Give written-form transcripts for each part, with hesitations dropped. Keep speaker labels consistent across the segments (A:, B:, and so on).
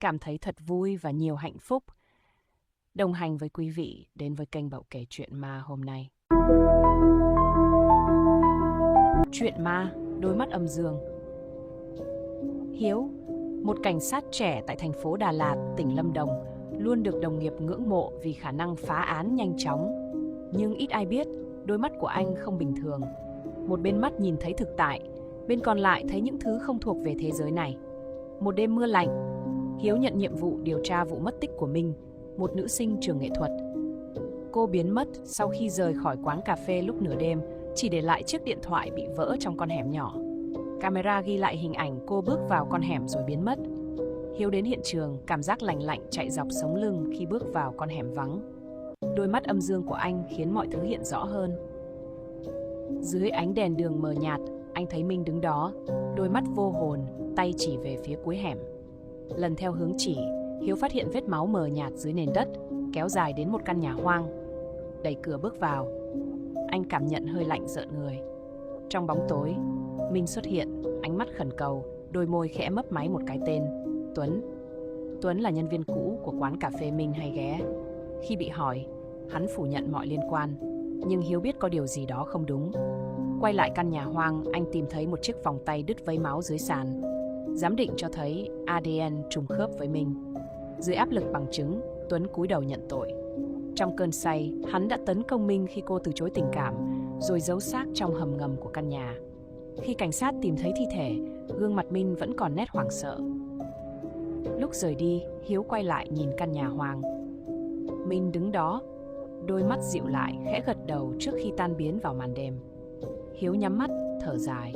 A: cảm thấy thật vui và nhiều hạnh phúc đồng hành với quý vị đến với kênh Bậu Kể Chuyện Ma hôm nay. Chuyện ma, đôi mắt âm dương. Hiếu, một cảnh sát trẻ tại thành phố Đà Lạt, tỉnh Lâm Đồng, luôn được đồng nghiệp ngưỡng mộ vì khả năng phá án nhanh chóng. Nhưng ít ai biết, đôi mắt của anh không bình thường. Một bên mắt nhìn thấy thực tại, bên còn lại thấy những thứ không thuộc về thế giới này. Một đêm mưa lạnh, Hiếu nhận nhiệm vụ điều tra vụ mất tích của Minh, một nữ sinh trường nghệ thuật. Cô biến mất sau khi rời khỏi quán cà phê lúc nửa đêm, chỉ để lại chiếc điện thoại bị vỡ trong con hẻm nhỏ. Camera ghi lại hình ảnh cô bước vào con hẻm rồi biến mất. Hiếu đến hiện trường, cảm giác lành lạnh chạy dọc sống lưng khi bước vào con hẻm vắng. Đôi mắt âm dương của anh khiến mọi thứ hiện rõ hơn. Dưới ánh đèn đường mờ nhạt, anh thấy Minh đứng đó, đôi mắt vô hồn, tay chỉ về phía cuối hẻm. Lần theo hướng chỉ, Hiếu phát hiện vết máu mờ nhạt dưới nền đất, kéo dài đến một căn nhà hoang. Đẩy cửa bước vào, anh cảm nhận hơi lạnh rợn người. Trong bóng tối, Minh xuất hiện, ánh mắt khẩn cầu, đôi môi khẽ mấp máy một cái tên: Tuấn. Tuấn là nhân viên cũ của quán cà phê Minh hay ghé. Khi bị hỏi, hắn phủ nhận mọi liên quan, nhưng Hiếu biết có điều gì đó không đúng. Quay lại căn nhà hoang, anh tìm thấy một chiếc vòng tay đứt vấy máu dưới sàn. Giám định cho thấy ADN trùng khớp với Minh. Dưới áp lực bằng chứng, Tuấn cúi đầu nhận tội. Trong cơn say, hắn đã tấn công Minh khi cô từ chối tình cảm, rồi giấu xác trong hầm ngầm của căn nhà. Khi cảnh sát tìm thấy thi thể, gương mặt Minh vẫn còn nét hoảng sợ. Lúc rời đi, Hiếu quay lại nhìn căn nhà hoang. Minh đứng đó, đôi mắt dịu lại, khẽ gật đầu trước khi tan biến vào màn đêm. Hiếu nhắm mắt, thở dài.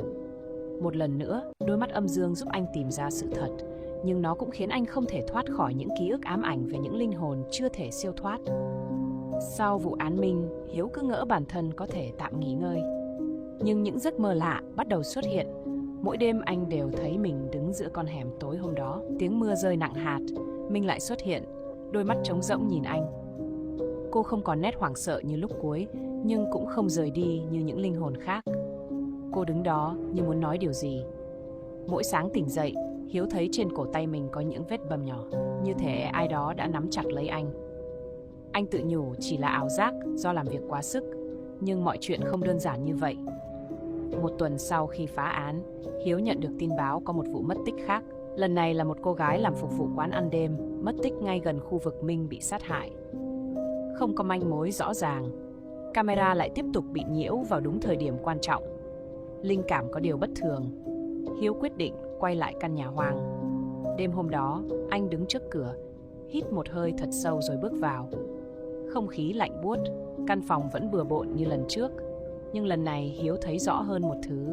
A: Một lần nữa, đôi mắt âm dương giúp anh tìm ra sự thật, nhưng nó cũng khiến anh không thể thoát khỏi những ký ức ám ảnh về những linh hồn chưa thể siêu thoát. Sau vụ án Minh, Hiếu cứ ngỡ bản thân có thể tạm nghỉ ngơi. Nhưng những giấc mơ lạ bắt đầu xuất hiện. Mỗi đêm anh đều thấy mình đứng giữa con hẻm tối hôm đó. Tiếng mưa rơi nặng hạt, Minh lại xuất hiện, đôi mắt trống rỗng nhìn anh. Cô không còn nét hoảng sợ như lúc cuối, nhưng cũng không rời đi như những linh hồn khác. Cô đứng đó như muốn nói điều gì. Mỗi sáng tỉnh dậy, Hiếu thấy trên cổ tay mình có những vết bầm nhỏ, như thể ai đó đã nắm chặt lấy anh. Anh tự nhủ chỉ là ảo giác do làm việc quá sức, nhưng mọi chuyện không đơn giản như vậy. Một tuần sau khi phá án, Hiếu nhận được tin báo có một vụ mất tích khác. Lần này là một cô gái làm phục vụ quán ăn đêm, mất tích ngay gần khu vực Minh bị sát hại. Không có manh mối rõ ràng, camera lại tiếp tục bị nhiễu vào đúng thời điểm quan trọng. Linh cảm có điều bất thường, Hiếu quyết định quay lại căn nhà hoang. Đêm hôm đó, anh đứng trước cửa, hít một hơi thật sâu rồi bước vào. Không khí lạnh buốt, căn phòng vẫn bừa bộn như lần trước, nhưng lần này Hiếu thấy rõ hơn một thứ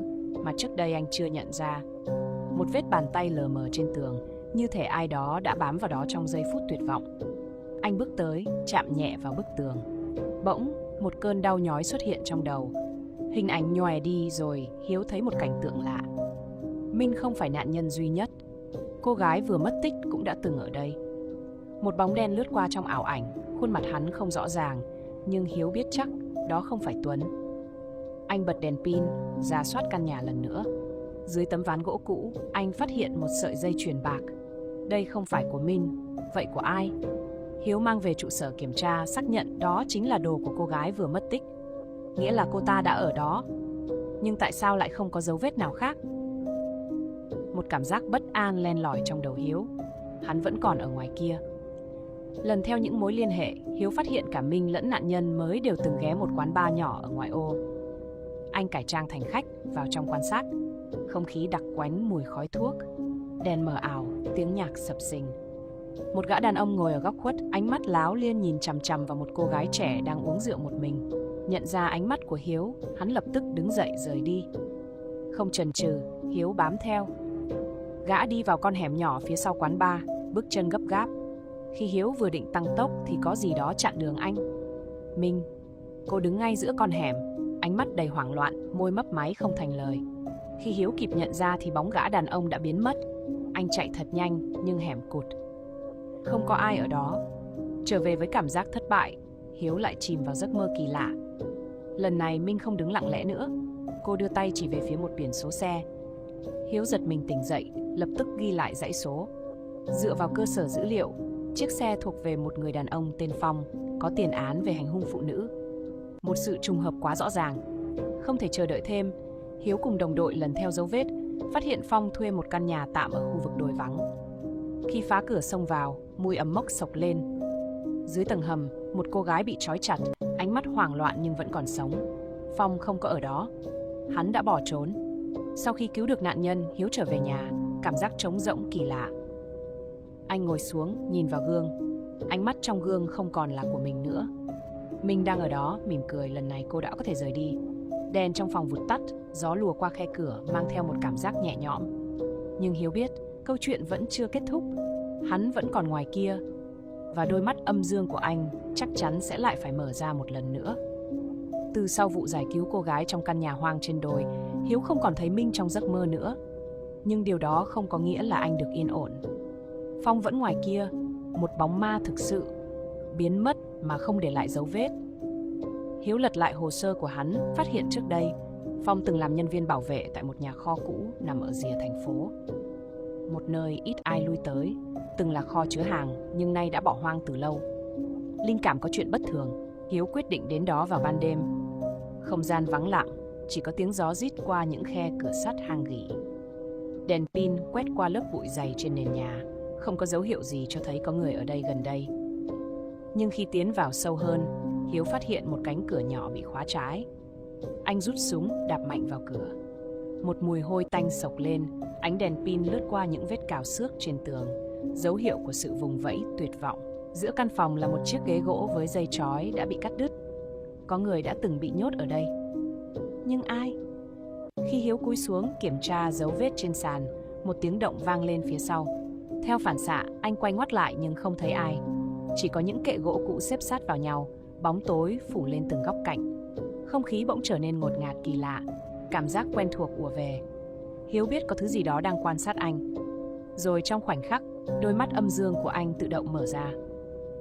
A: mà trước đây anh chưa nhận ra. Một vết bàn tay lờ mờ trên tường, như thể ai đó đã bám vào đó trong giây phút tuyệt vọng. Anh bước tới, chạm nhẹ vào bức tường. Bỗng, một cơn đau nhói xuất hiện trong đầu. Hình ảnh nhòe đi rồi Hiếu thấy một cảnh tượng lạ. Minh không phải nạn nhân duy nhất. Cô gái vừa mất tích cũng đã từng ở đây. Một bóng đen lướt qua trong ảo ảnh, khuôn mặt hắn không rõ ràng, nhưng Hiếu biết chắc đó không phải Tuấn. Anh bật đèn pin, rà soát căn nhà lần nữa. Dưới tấm ván gỗ cũ, anh phát hiện một sợi dây chuyền bạc. Đây không phải của Minh, vậy của ai? Hiếu mang về trụ sở kiểm tra, xác nhận đó chính là đồ của cô gái vừa mất tích. Nghĩa là cô ta đã ở đó. Nhưng tại sao lại không có dấu vết nào khác? Một cảm giác bất an len lỏi trong đầu Hiếu. Hắn vẫn còn ở ngoài kia. Lần theo những mối liên hệ, Hiếu phát hiện cả Minh lẫn nạn nhân mới đều từng ghé một quán bar nhỏ ở ngoại ô. Anh cải trang thành khách, vào trong quan sát. Không khí đặc quánh mùi khói thuốc, đèn mờ ảo, tiếng nhạc sập sình. Một gã đàn ông ngồi ở góc khuất, ánh mắt láo liên nhìn chằm chằm vào một cô gái trẻ đang uống rượu một mình. Nhận ra ánh mắt của Hiếu, hắn lập tức đứng dậy rời đi. Không chần chừ, Hiếu bám theo. Gã đi vào con hẻm nhỏ phía sau quán bar, bước chân gấp gáp. Khi Hiếu vừa định tăng tốc thì có gì đó chặn đường anh. Minh. Cô đứng ngay giữa con hẻm, ánh mắt đầy hoảng loạn, môi mấp máy không thành lời. Khi Hiếu kịp nhận ra thì bóng gã đàn ông đã biến mất. Anh chạy thật nhanh nhưng hẻm cụt. Không có ai ở đó. Trở về với cảm giác thất bại, Hiếu lại chìm vào giấc mơ kỳ lạ. Lần này Minh không đứng lặng lẽ nữa. Cô đưa tay chỉ về phía một biển số xe. Hiếu giật mình tỉnh dậy, lập tức ghi lại dãy số Dựa vào cơ sở dữ liệu, chiếc xe thuộc về một người đàn ông tên Phong, có tiền án về hành hung phụ nữ. Một sự trùng hợp quá rõ ràng. Không thể chờ đợi thêm, Hiếu cùng đồng đội lần theo dấu vết, phát hiện Phong thuê một căn nhà tạm ở khu vực đồi vắng. Khi phá cửa xông vào, mùi ấm mốc sộc lên. Dưới tầng hầm, một cô gái bị trói chặt, ánh mắt hoảng loạn nhưng vẫn còn sống. Phong không có ở đó. Hắn đã bỏ trốn. Sau khi cứu được nạn nhân, Hiếu trở về nhà, cảm giác trống rỗng kỳ lạ. Anh ngồi xuống, nhìn vào gương. Ánh mắt trong gương không còn là của mình nữa. Mình đang ở đó, mỉm cười, lần này cô đã có thể rời đi. Đèn trong phòng vụt tắt, gió lùa qua khe cửa mang theo một cảm giác nhẹ nhõm. Nhưng Hiếu biết, câu chuyện vẫn chưa kết thúc. Hắn vẫn còn ngoài kia. Và đôi mắt âm dương của anh chắc chắn sẽ lại phải mở ra một lần nữa. Từ sau vụ giải cứu cô gái trong căn nhà hoang trên đồi, Hiếu không còn thấy Minh trong giấc mơ nữa. Nhưng điều đó không có nghĩa là anh được yên ổn. Phong vẫn ngoài kia, một bóng ma thực sự, biến mất mà không để lại dấu vết. Hiếu lật lại hồ sơ của hắn, phát hiện trước đây, Phong từng làm nhân viên bảo vệ tại một nhà kho cũ nằm ở rìa thành phố. Một nơi ít ai lui tới, từng là kho chứa hàng nhưng nay đã bỏ hoang từ lâu. Linh cảm có chuyện bất thường, Hiếu quyết định đến đó vào ban đêm. Không gian vắng lặng, chỉ có tiếng gió rít qua những khe cửa sắt hang gỉ. Đèn pin quét qua lớp bụi dày trên nền nhà, không có dấu hiệu gì cho thấy có người ở đây gần đây. Nhưng khi tiến vào sâu hơn, Hiếu phát hiện một cánh cửa nhỏ bị khóa trái. Anh rút súng, đạp mạnh vào cửa. Một mùi hôi tanh sộc lên, ánh đèn pin lướt qua những vết cào xước trên tường, dấu hiệu của sự vùng vẫy tuyệt vọng. Giữa căn phòng là một chiếc ghế gỗ với dây trói đã bị cắt đứt. Có người đã từng bị nhốt ở đây. Nhưng ai? Khi Hiếu cúi xuống kiểm tra dấu vết trên sàn, một tiếng động vang lên phía sau. Theo phản xạ, anh quay ngoắt lại nhưng không thấy ai. Chỉ có những kệ gỗ cũ xếp sát vào nhau, bóng tối phủ lên từng góc cạnh. Không khí bỗng trở nên ngột ngạt kỳ lạ, cảm giác quen thuộc ùa về. Hiếu biết có thứ gì đó đang quan sát anh. Rồi trong khoảnh khắc, đôi mắt âm dương của anh tự động mở ra.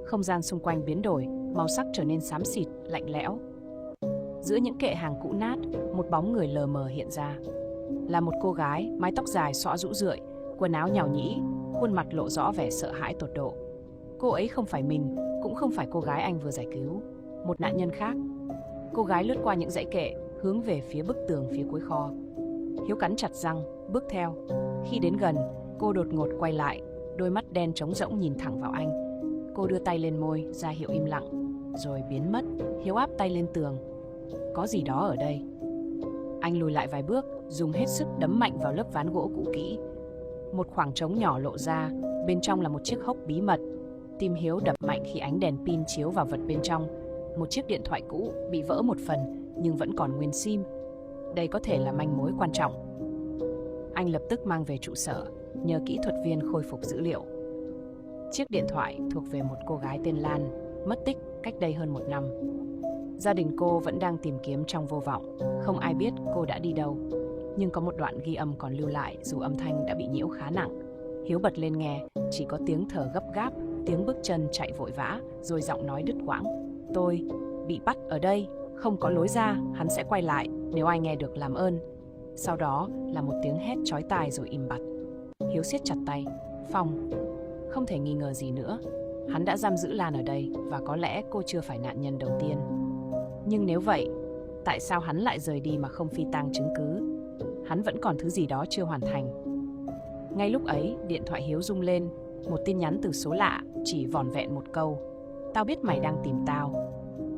A: Không gian xung quanh biến đổi, màu sắc trở nên xám xịt, lạnh lẽo. Giữa những kệ hàng cũ nát, một bóng người lờ mờ hiện ra. Là một cô gái, mái tóc dài xõa rũ rượi, quần áo nhàu nhĩ, khuôn mặt lộ rõ vẻ sợ hãi tột độ. Cô ấy không phải mình, cũng không phải cô gái anh vừa giải cứu. Một nạn nhân khác. Cô gái lướt qua những dãy kệ, hướng về phía bức tường phía cuối kho. Hiếu cắn chặt răng, bước theo. Khi đến gần, cô đột ngột quay lại, đôi mắt đen trống rỗng nhìn thẳng vào anh. Cô đưa tay lên môi, ra hiệu im lặng, rồi biến mất. Hiếu áp tay lên tường. Có gì đó ở đây. Anh lùi lại vài bước, dùng hết sức đấm mạnh vào lớp ván gỗ cũ kỹ. Một khoảng trống nhỏ lộ ra, bên trong là một chiếc hốc bí mật. Tim Hiếu đập mạnh khi ánh đèn pin chiếu vào vật bên trong. Một chiếc điện thoại cũ bị vỡ một phần nhưng vẫn còn nguyên sim. Đây có thể là manh mối quan trọng. Anh lập tức mang về trụ sở, nhờ kỹ thuật viên khôi phục dữ liệu. Chiếc điện thoại thuộc về một cô gái tên Lan, mất tích cách đây hơn 1 năm. Gia đình cô vẫn đang tìm kiếm trong vô vọng, không ai biết cô đã đi đâu. Nhưng có một đoạn ghi âm còn lưu lại dù âm thanh đã bị nhiễu khá nặng. Hiếu bật lên nghe, chỉ có tiếng thở gấp gáp, tiếng bước chân chạy vội vã, rồi giọng nói đứt quãng. Tôi bị bắt ở đây, không có lối ra, hắn sẽ quay lại, nếu ai nghe được làm ơn. Sau đó là một tiếng hét chói tai rồi im bặt. Hiếu siết chặt tay. Phong. Không thể nghi ngờ gì nữa. Hắn đã giam giữ Lan ở đây và có lẽ cô chưa phải nạn nhân đầu tiên. Nhưng nếu vậy, tại sao hắn lại rời đi mà không phi tang chứng cứ? Hắn vẫn còn thứ gì đó chưa hoàn thành. Ngay lúc ấy, điện thoại Hiếu rung lên. Một tin nhắn từ số lạ, chỉ vỏn vẹn một câu. Tao biết mày đang tìm tao.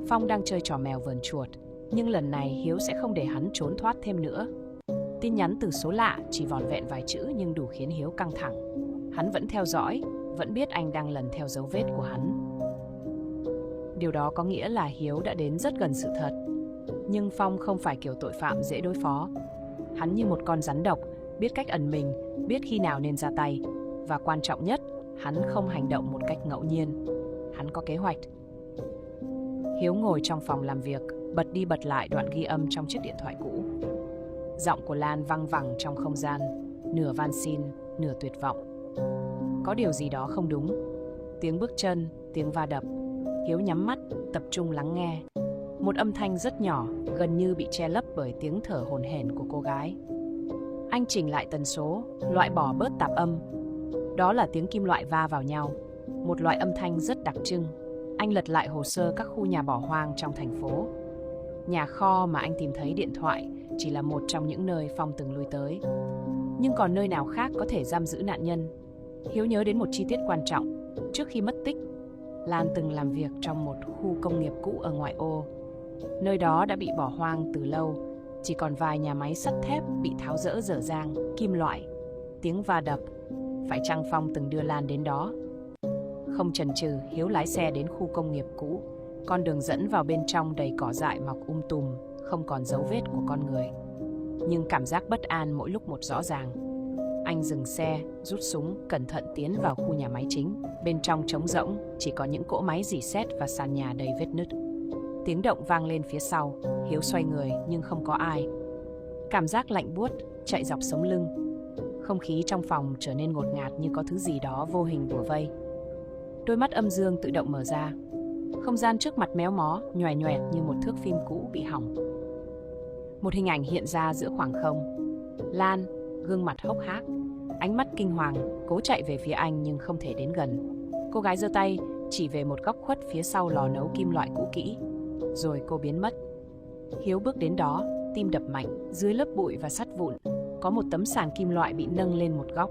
A: Phong đang chơi trò mèo vờn chuột, nhưng lần này Hiếu sẽ không để hắn trốn thoát thêm nữa. Tin nhắn từ số lạ chỉ vỏn vẹn vài chữ nhưng đủ khiến Hiếu căng thẳng. Hắn vẫn theo dõi, vẫn biết anh đang lần theo dấu vết của hắn. Điều đó có nghĩa là Hiếu đã đến rất gần sự thật. Nhưng Phong không phải kiểu tội phạm dễ đối phó. Hắn như một con rắn độc, biết cách ẩn mình, biết khi nào nên ra tay. Và quan trọng nhất, hắn không hành động một cách ngẫu nhiên. Hắn có kế hoạch. Hiếu ngồi trong phòng làm việc, bật đi bật lại đoạn ghi âm trong chiếc điện thoại cũ. Giọng của Lan văng vẳng trong không gian, nửa van xin, nửa tuyệt vọng. Có điều gì đó không đúng. Tiếng bước chân, tiếng va đập. Hiếu nhắm mắt, tập trung lắng nghe. Một âm thanh rất nhỏ, gần như bị che lấp bởi tiếng thở hổn hển của cô gái. Anh chỉnh lại tần số, loại bỏ bớt tạp âm. Đó là tiếng kim loại va vào nhau, một loại âm thanh rất đặc trưng. Anh lật lại hồ sơ các khu nhà bỏ hoang trong thành phố. Nhà kho mà anh tìm thấy điện thoại chỉ là một trong những nơi Phong từng lui tới. Nhưng còn nơi nào khác có thể giam giữ nạn nhân? Hiếu nhớ đến một chi tiết quan trọng. Trước khi mất tích, Lan từng làm việc trong một khu công nghiệp cũ ở ngoại ô. Nơi đó đã bị bỏ hoang từ lâu, chỉ còn vài nhà máy sắt thép bị tháo dỡ dở dang, kim loại, tiếng va đập. Phải chăng Phong từng đưa Lan đến đó? Không chần chừ, Hiếu lái xe đến khu công nghiệp cũ. Con đường dẫn vào bên trong đầy cỏ dại mọc tùm, không còn dấu vết của con người. Nhưng cảm giác bất an mỗi lúc một rõ ràng. Anh dừng xe, rút súng, cẩn thận tiến vào khu nhà máy chính. Bên trong trống rỗng, chỉ có những cỗ máy rỉ sét và sàn nhà đầy vết nứt. Tiếng động vang lên phía sau, Hiếu xoay người nhưng không có ai. Cảm giác lạnh buốt chạy dọc sống lưng. Không khí trong phòng trở nên ngột ngạt như có thứ gì đó vô hình bủa vây. Đôi mắt âm dương tự động mở ra. Không gian trước mặt méo mó, nhoẻn nhoẹt như một thước phim cũ bị hỏng. Một hình ảnh hiện ra giữa khoảng không. Lan, gương mặt hốc hác, ánh mắt kinh hoàng, cố chạy về phía anh nhưng không thể đến gần. Cô gái giơ tay chỉ về một góc khuất phía sau lò nấu kim loại cũ kỹ, rồi cô biến mất. Hiếu bước đến đó, tim đập mạnh. Dưới lớp bụi và sắt vụn có một tấm sàn kim loại bị nâng lên một góc.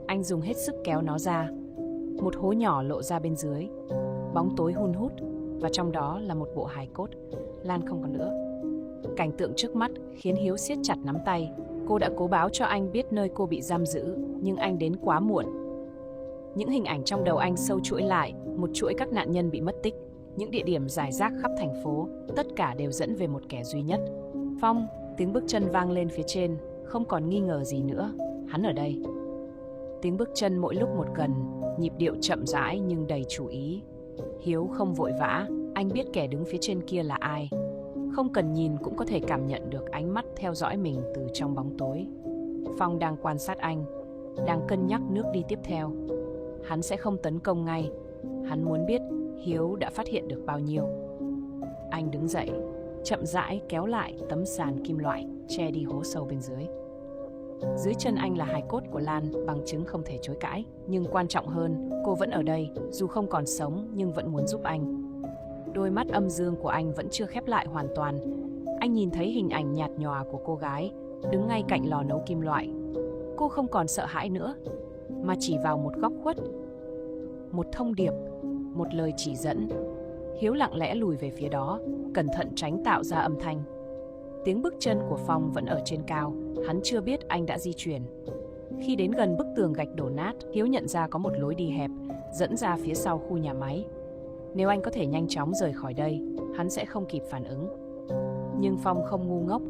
A: Anh dùng hết sức kéo nó ra. Một hố nhỏ lộ ra bên dưới, bóng tối hun hút, và trong đó là một bộ hài cốt. Lan không còn nữa. Cảnh tượng trước mắt khiến Hiếu siết chặt nắm tay. Cô đã cố báo cho anh biết nơi cô bị giam giữ, nhưng anh đến quá muộn. Những hình ảnh trong đầu anh sâu chuỗi lại, một chuỗi các nạn nhân bị mất tích, những địa điểm rải rác khắp thành phố, tất cả đều dẫn về một kẻ duy nhất. Phong, tiếng bước chân vang lên phía trên, không còn nghi ngờ gì nữa, hắn ở đây. Tiếng bước chân mỗi lúc một gần, nhịp điệu chậm rãi nhưng đầy chú ý. Hiếu không vội vã, anh biết kẻ đứng phía trên kia là ai. Không cần nhìn cũng có thể cảm nhận được ánh mắt theo dõi mình từ trong bóng tối. Phong đang quan sát anh, đang cân nhắc nước đi tiếp theo. Hắn sẽ không tấn công ngay. Hắn muốn biết Hiếu đã phát hiện được bao nhiêu. Anh đứng dậy, chậm rãi kéo lại tấm sàn kim loại, che đi hố sâu bên dưới. Dưới chân anh là hài cốt của Lan, bằng chứng không thể chối cãi. Nhưng quan trọng hơn, cô vẫn ở đây, dù không còn sống nhưng vẫn muốn giúp anh. Đôi mắt âm dương của anh vẫn chưa khép lại hoàn toàn. Anh nhìn thấy hình ảnh nhạt nhòa của cô gái, đứng ngay cạnh lò nấu kim loại. Cô không còn sợ hãi nữa, mà chỉ vào một góc khuất. Một thông điệp, một lời chỉ dẫn. Hiếu lặng lẽ lùi về phía đó, cẩn thận tránh tạo ra âm thanh. Tiếng bước chân của Phong vẫn ở trên cao, hắn chưa biết anh đã di chuyển. Khi đến gần bức tường gạch đổ nát, Hiếu nhận ra có một lối đi hẹp, dẫn ra phía sau khu nhà máy. Nếu anh có thể nhanh chóng rời khỏi đây, hắn sẽ không kịp phản ứng. Nhưng Phong không ngu ngốc.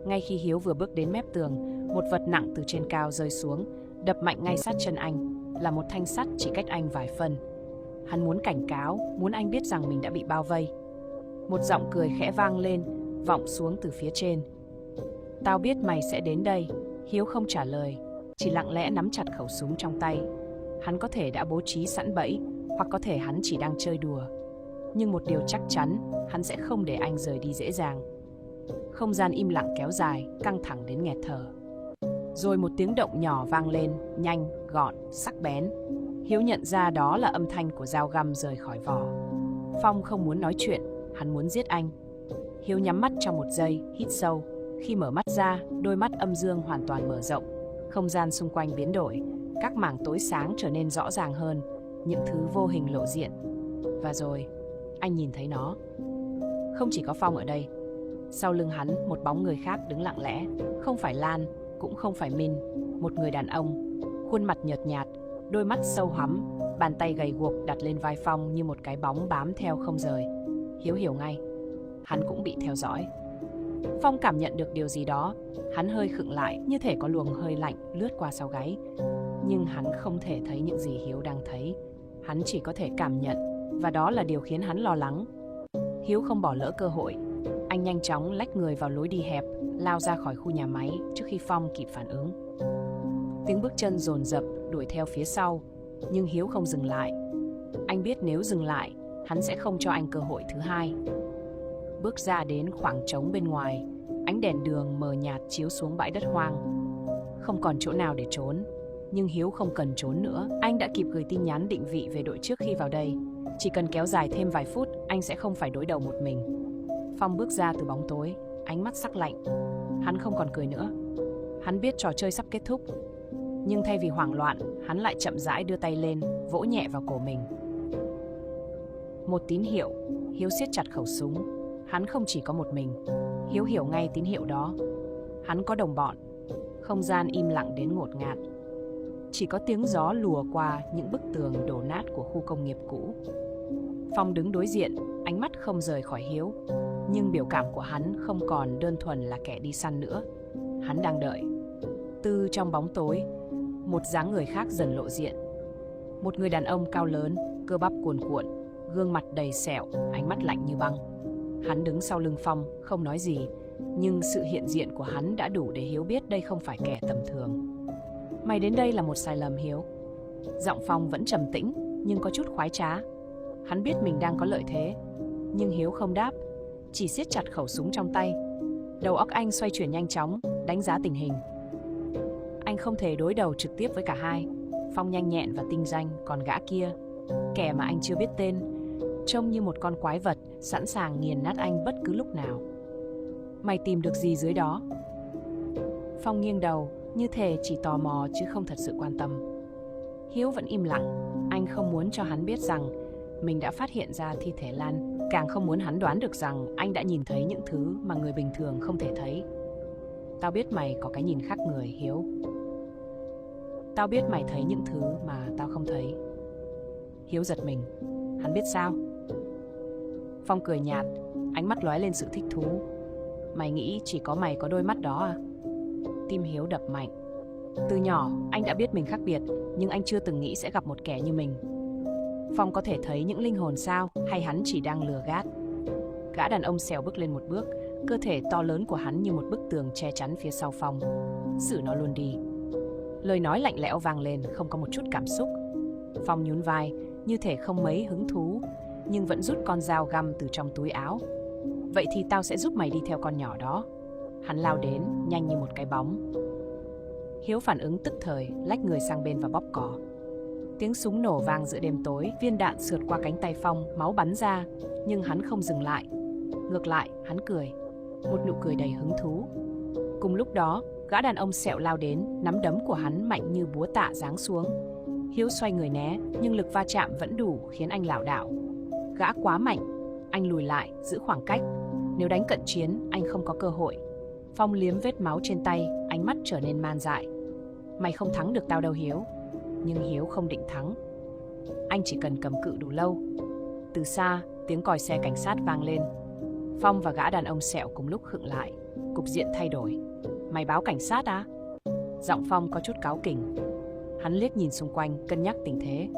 A: Ngay khi Hiếu vừa bước đến mép tường, một vật nặng từ trên cao rơi xuống, đập mạnh ngay sát chân anh, là một thanh sắt chỉ cách anh vài phân. Hắn muốn cảnh cáo, muốn anh biết rằng mình đã bị bao vây. Một giọng cười khẽ vang lên, vọng xuống từ phía trên. Tao biết mày sẽ đến đây. Hiếu không trả lời, chỉ lặng lẽ nắm chặt khẩu súng trong tay. Hắn có thể đã bố trí sẵn bẫy, hoặc có thể hắn chỉ đang chơi đùa. Nhưng một điều chắc chắn, hắn sẽ không để anh rời đi dễ dàng. Không gian im lặng kéo dài, căng thẳng đến nghẹt thở. Rồi một tiếng động nhỏ vang lên, nhanh, gọn, sắc bén. Hiếu nhận ra đó là âm thanh của dao găm rời khỏi vỏ. Phong không muốn nói chuyện, hắn muốn giết anh. Hiếu nhắm mắt trong một giây, hít sâu. Khi mở mắt ra, đôi mắt âm dương hoàn toàn mở rộng. Không gian xung quanh biến đổi, các mảng tối sáng trở nên rõ ràng hơn, những thứ vô hình lộ diện. Và rồi, anh nhìn thấy nó. Không chỉ có Phong ở đây. Sau lưng hắn, một bóng người khác đứng lặng lẽ. Không phải Lan, cũng không phải Min. Một người đàn ông, khuôn mặt nhợt nhạt, đôi mắt sâu hoắm, bàn tay gầy guộc đặt lên vai Phong như một cái bóng bám theo không rời. Hiếu hiểu ngay, hắn cũng bị theo dõi. Phong cảm nhận được điều gì đó, hắn hơi khựng lại, như thể có luồng hơi lạnh lướt qua sau gáy. Nhưng hắn không thể thấy những gì Hiếu đang thấy. Hắn chỉ có thể cảm nhận, và đó là điều khiến hắn lo lắng. Hiếu không bỏ lỡ cơ hội. Anh nhanh chóng lách người vào lối đi hẹp, lao ra khỏi khu nhà máy trước khi Phong kịp phản ứng. Tiếng bước chân dồn dập đuổi theo phía sau, nhưng Hiếu không dừng lại. Anh biết nếu dừng lại, hắn sẽ không cho anh cơ hội thứ hai. Bước ra đến khoảng trống bên ngoài, ánh đèn đường mờ nhạt chiếu xuống bãi đất hoang. Không còn chỗ nào để trốn, Nhưng Hiếu không cần trốn nữa, anh đã kịp gửi tin nhắn định vị về đội trước khi vào đây. Chỉ cần kéo dài thêm vài phút, anh sẽ không phải đối đầu một mình. Phong bước ra từ bóng tối, ánh mắt sắc lạnh. Hắn không còn cười nữa. Hắn biết trò chơi sắp kết thúc. Nhưng thay vì hoảng loạn, hắn lại chậm rãi đưa tay lên, vỗ nhẹ vào cổ mình. Một tín hiệu, Hiếu siết chặt khẩu súng. Hắn không chỉ có một mình. Hiếu hiểu ngay tín hiệu đó. Hắn có đồng bọn. Không gian im lặng đến ngột ngạt. Chỉ có tiếng gió lùa qua những bức tường đổ nát của khu công nghiệp cũ. Phong đứng đối diện, ánh mắt không rời khỏi Hiếu. Nhưng biểu cảm của hắn không còn đơn thuần là kẻ đi săn nữa. Hắn đang đợi. Từ trong bóng tối, một dáng người khác dần lộ diện. Một người đàn ông cao lớn, cơ bắp cuồn cuộn, gương mặt đầy sẹo, ánh mắt lạnh như băng. Hắn đứng sau lưng Phong, không nói gì, nhưng sự hiện diện của hắn đã đủ để Hiếu biết đây không phải kẻ tầm thường. Mày đến đây là một sai lầm, Hiếu. Giọng Phong vẫn trầm tĩnh, nhưng có chút khoái trá. Hắn biết mình đang có lợi thế, nhưng Hiếu không đáp, chỉ siết chặt khẩu súng trong tay. Đầu óc anh xoay chuyển nhanh chóng, đánh giá tình hình. Anh không thể đối đầu trực tiếp với cả hai. Phong nhanh nhẹn và tinh danh, còn gã kia, kẻ mà anh chưa biết tên, trông như một con quái vật, sẵn sàng nghiền nát anh bất cứ lúc nào. Mày tìm được gì dưới đó? Phong nghiêng đầu, như thể chỉ tò mò chứ không thật sự quan tâm. Hiếu vẫn im lặng. Anh không muốn cho hắn biết rằng mình đã phát hiện ra thi thể Lan, càng không muốn hắn đoán được rằng anh đã nhìn thấy những thứ mà người bình thường không thể thấy. Tao biết mày có cái nhìn khác người, Hiếu. Tao biết mày thấy những thứ mà tao không thấy. Hiếu giật mình. Hắn biết sao? Phong cười nhạt, ánh mắt lóe lên sự thích thú. Mày nghĩ chỉ có mày có đôi mắt đó à? Tim Hiếu đập mạnh. Từ nhỏ, anh đã biết mình khác biệt, nhưng anh chưa từng nghĩ sẽ gặp một kẻ như mình. Phong có thể thấy những linh hồn sao, hay hắn chỉ đang lừa gạt? Gã đàn ông xèo bước lên một bước, cơ thể to lớn của hắn như một bức tường che chắn phía sau Phong. Xử nó luôn đi. Lời nói lạnh lẽo vang lên, không có một chút cảm xúc. Phong nhún vai, như thể không mấy hứng thú, nhưng vẫn rút con dao găm từ trong túi áo. Vậy thì tao sẽ giúp mày đi theo con nhỏ đó. Hắn lao đến, nhanh như một cái bóng. Hiếu phản ứng tức thời, lách người sang bên và bóp cò. Tiếng súng nổ vang giữa đêm tối, viên đạn sượt qua cánh tay Phong, máu bắn ra, nhưng hắn không dừng lại. Ngược lại, hắn cười, một nụ cười đầy hứng thú. Cùng lúc đó, gã đàn ông sẹo lao đến, nắm đấm của hắn mạnh như búa tạ giáng xuống. Hiếu xoay người né, nhưng lực va chạm vẫn đủ khiến anh lảo đảo. Gã quá mạnh, anh lùi lại, giữ khoảng cách. Nếu đánh cận chiến, anh không có cơ hội. Phong liếm vết máu trên tay, ánh mắt trở nên man dại. Mày không thắng được tao đâu, Hiếu. Nhưng Hiếu không định thắng. Anh chỉ cần cầm cự đủ lâu. Từ xa, tiếng còi xe cảnh sát vang lên. Phong và gã đàn ông sẹo cùng lúc khựng lại. Cục diện thay đổi. Mày báo cảnh sát à? Giọng Phong có chút cáu kỉnh. Hắn liếc nhìn xung quanh, cân nhắc tình thế.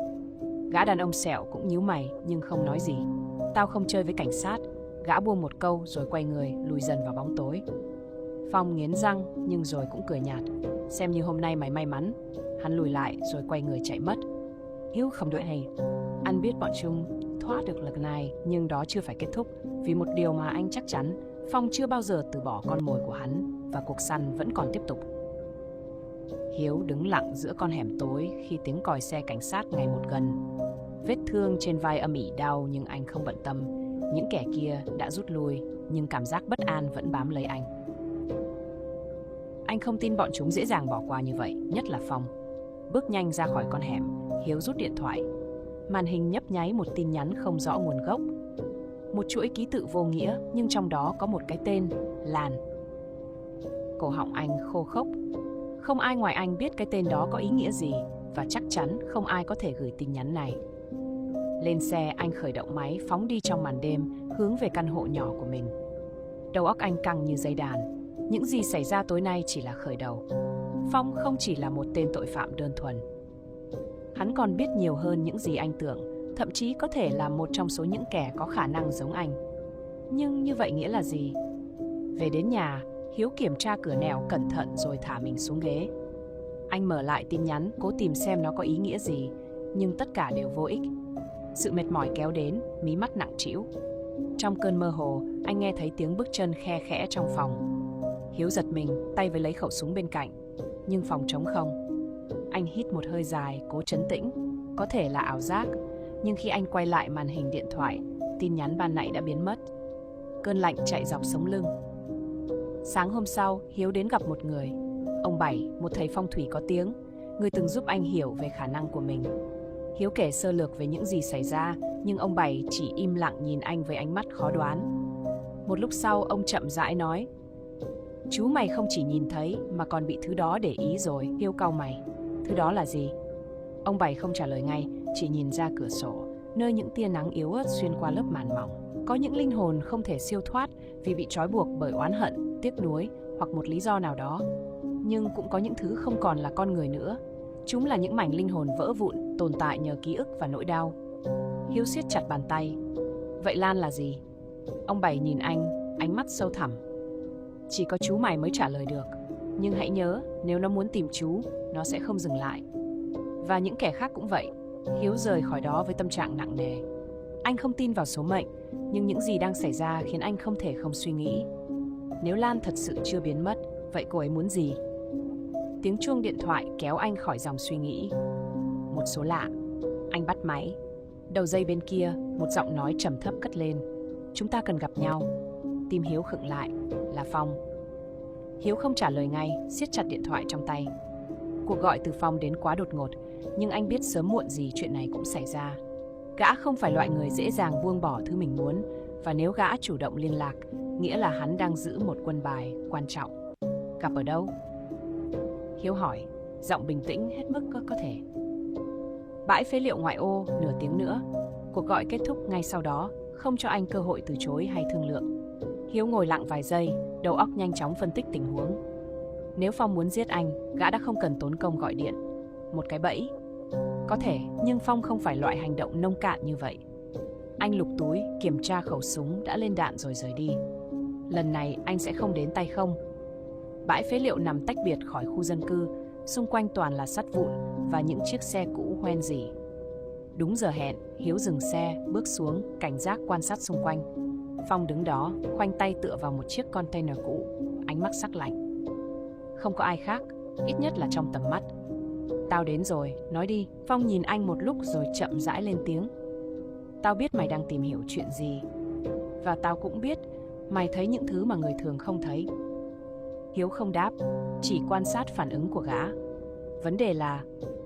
A: Gã đàn ông sẹo cũng nhíu mày, nhưng không nói gì. Tao không chơi với cảnh sát. Gã buông một câu rồi quay người, lùi dần vào bóng tối. Phong nghiến răng, nhưng rồi cũng cười nhạt. Xem như hôm nay mày may mắn. Hắn lùi lại rồi quay người chạy mất. Hiếu không đợi hay. Anh biết bọn chúng thoát được lần này, nhưng đó chưa phải kết thúc. Vì một điều mà anh chắc chắn, Phong chưa bao giờ từ bỏ con mồi của hắn, và cuộc săn vẫn còn tiếp tục. Hiếu đứng lặng giữa con hẻm tối khi tiếng còi xe cảnh sát ngày một gần. Vết thương trên vai âm ỉ đau, nhưng anh không bận tâm. Những kẻ kia đã rút lui, nhưng cảm giác bất an vẫn bám lấy anh. Anh không tin bọn chúng dễ dàng bỏ qua như vậy, nhất là Phong. Bước nhanh ra khỏi con hẻm, Hiếu rút điện thoại. Màn hình nhấp nháy một tin nhắn không rõ nguồn gốc. Một chuỗi ký tự vô nghĩa, nhưng trong đó có một cái tên, Lan. Cổ họng anh khô khốc. Không ai ngoài anh biết cái tên đó có ý nghĩa gì, và chắc chắn không ai có thể gửi tin nhắn này. Lên xe, anh khởi động máy, phóng đi trong màn đêm, hướng về căn hộ nhỏ của mình. Đầu óc anh căng như dây đàn. Những gì xảy ra tối nay chỉ là khởi đầu. Phong không chỉ là một tên tội phạm đơn thuần. Hắn còn biết nhiều hơn những gì anh tưởng, thậm chí có thể là một trong số những kẻ có khả năng giống anh. Nhưng như vậy nghĩa là gì? Về đến nhà, Hiếu kiểm tra cửa nẻo cẩn thận rồi thả mình xuống ghế. Anh mở lại tin nhắn, cố tìm xem nó có ý nghĩa gì, nhưng tất cả đều vô ích. Sự mệt mỏi kéo đến, mí mắt nặng trĩu. Trong cơn mơ hồ, anh nghe thấy tiếng bước chân khe khẽ trong phòng. Hiếu giật mình, tay với lấy khẩu súng bên cạnh, nhưng phòng trống không. Anh hít một hơi dài, cố trấn tĩnh. Có thể là ảo giác, nhưng khi anh quay lại màn hình điện thoại, tin nhắn ban nãy đã biến mất. Cơn lạnh chạy dọc sống lưng. Sáng hôm sau, Hiếu đến gặp một người. Ông Bảy, một thầy phong thủy có tiếng, người từng giúp anh hiểu về khả năng của mình. Hiếu kể sơ lược về những gì xảy ra, nhưng ông Bảy chỉ im lặng nhìn anh với ánh mắt khó đoán. Một lúc sau, ông chậm rãi nói: "Chú mày không chỉ nhìn thấy mà còn bị thứ đó để ý rồi." Hiếu cau mày: "Thứ đó là gì?" Ông Bảy không trả lời ngay, chỉ nhìn ra cửa sổ, nơi những tia nắng yếu ớt xuyên qua lớp màn mỏng. Có những linh hồn không thể siêu thoát vì bị trói buộc bởi oán hận, tiếc nuối hoặc một lý do nào đó. Nhưng cũng có những thứ không còn là con người nữa. Chúng là những mảnh linh hồn vỡ vụn, tồn tại nhờ ký ức và nỗi đau. Hiếu siết chặt bàn tay. "Vậy Lan là gì?" Ông Bảy nhìn anh, ánh mắt sâu thẳm. "Chỉ có chú mày mới trả lời được. Nhưng hãy nhớ, nếu nó muốn tìm chú, nó sẽ không dừng lại. Và những kẻ khác cũng vậy." Hiếu rời khỏi đó với tâm trạng nặng nề. Anh không tin vào số mệnh, nhưng những gì đang xảy ra khiến anh không thể không suy nghĩ. Nếu Lan thật sự chưa biến mất, vậy cô ấy muốn gì? Tiếng chuông điện thoại kéo anh khỏi dòng suy nghĩ. Một số lạ. Anh bắt máy. Đầu dây bên kia, một giọng nói trầm thấp cất lên: "Chúng ta cần gặp nhau." Tim Hiếu khựng lại. Là Phong. Hiếu không trả lời ngay, siết chặt điện thoại trong tay. Cuộc gọi từ Phong đến quá đột ngột, nhưng anh biết sớm muộn gì chuyện này cũng xảy ra. Gã không phải loại người dễ dàng buông bỏ thứ mình muốn, và nếu gã chủ động liên lạc, nghĩa là hắn đang giữ một quân bài quan trọng. "Gặp ở đâu?" Hiếu hỏi, giọng bình tĩnh hết mức có thể. "Bãi phế liệu ngoại ô." Nửa tiếng nữa. Cuộc gọi kết thúc ngay sau đó, không cho anh cơ hội từ chối hay thương lượng. Hiếu ngồi lặng vài giây, đầu óc nhanh chóng phân tích tình huống. Nếu Phong muốn giết anh, gã đã không cần tốn công gọi điện. Một cái bẫy. Có thể, nhưng Phong không phải loại hành động nông cạn như vậy. Anh lục túi, kiểm tra khẩu súng đã lên đạn rồi rời đi. Lần này anh sẽ không đến tay không. Bãi phế liệu nằm tách biệt khỏi khu dân cư, xung quanh toàn là sắt vụn và những chiếc xe cũ hoen rỉ. Đúng giờ hẹn, Hiếu dừng xe, bước xuống, cảnh giác quan sát xung quanh. Phong đứng đó, khoanh tay tựa vào một chiếc container cũ, ánh mắt sắc lạnh. Không có ai khác, ít nhất là trong tầm mắt. "Tao đến rồi, nói đi." Phong nhìn anh một lúc rồi chậm rãi lên tiếng: "Tao biết mày đang tìm hiểu chuyện gì. Và tao cũng biết mày thấy những thứ mà người thường không thấy." Hiếu không đáp, chỉ quan sát phản ứng của gã. "Vấn đề là,"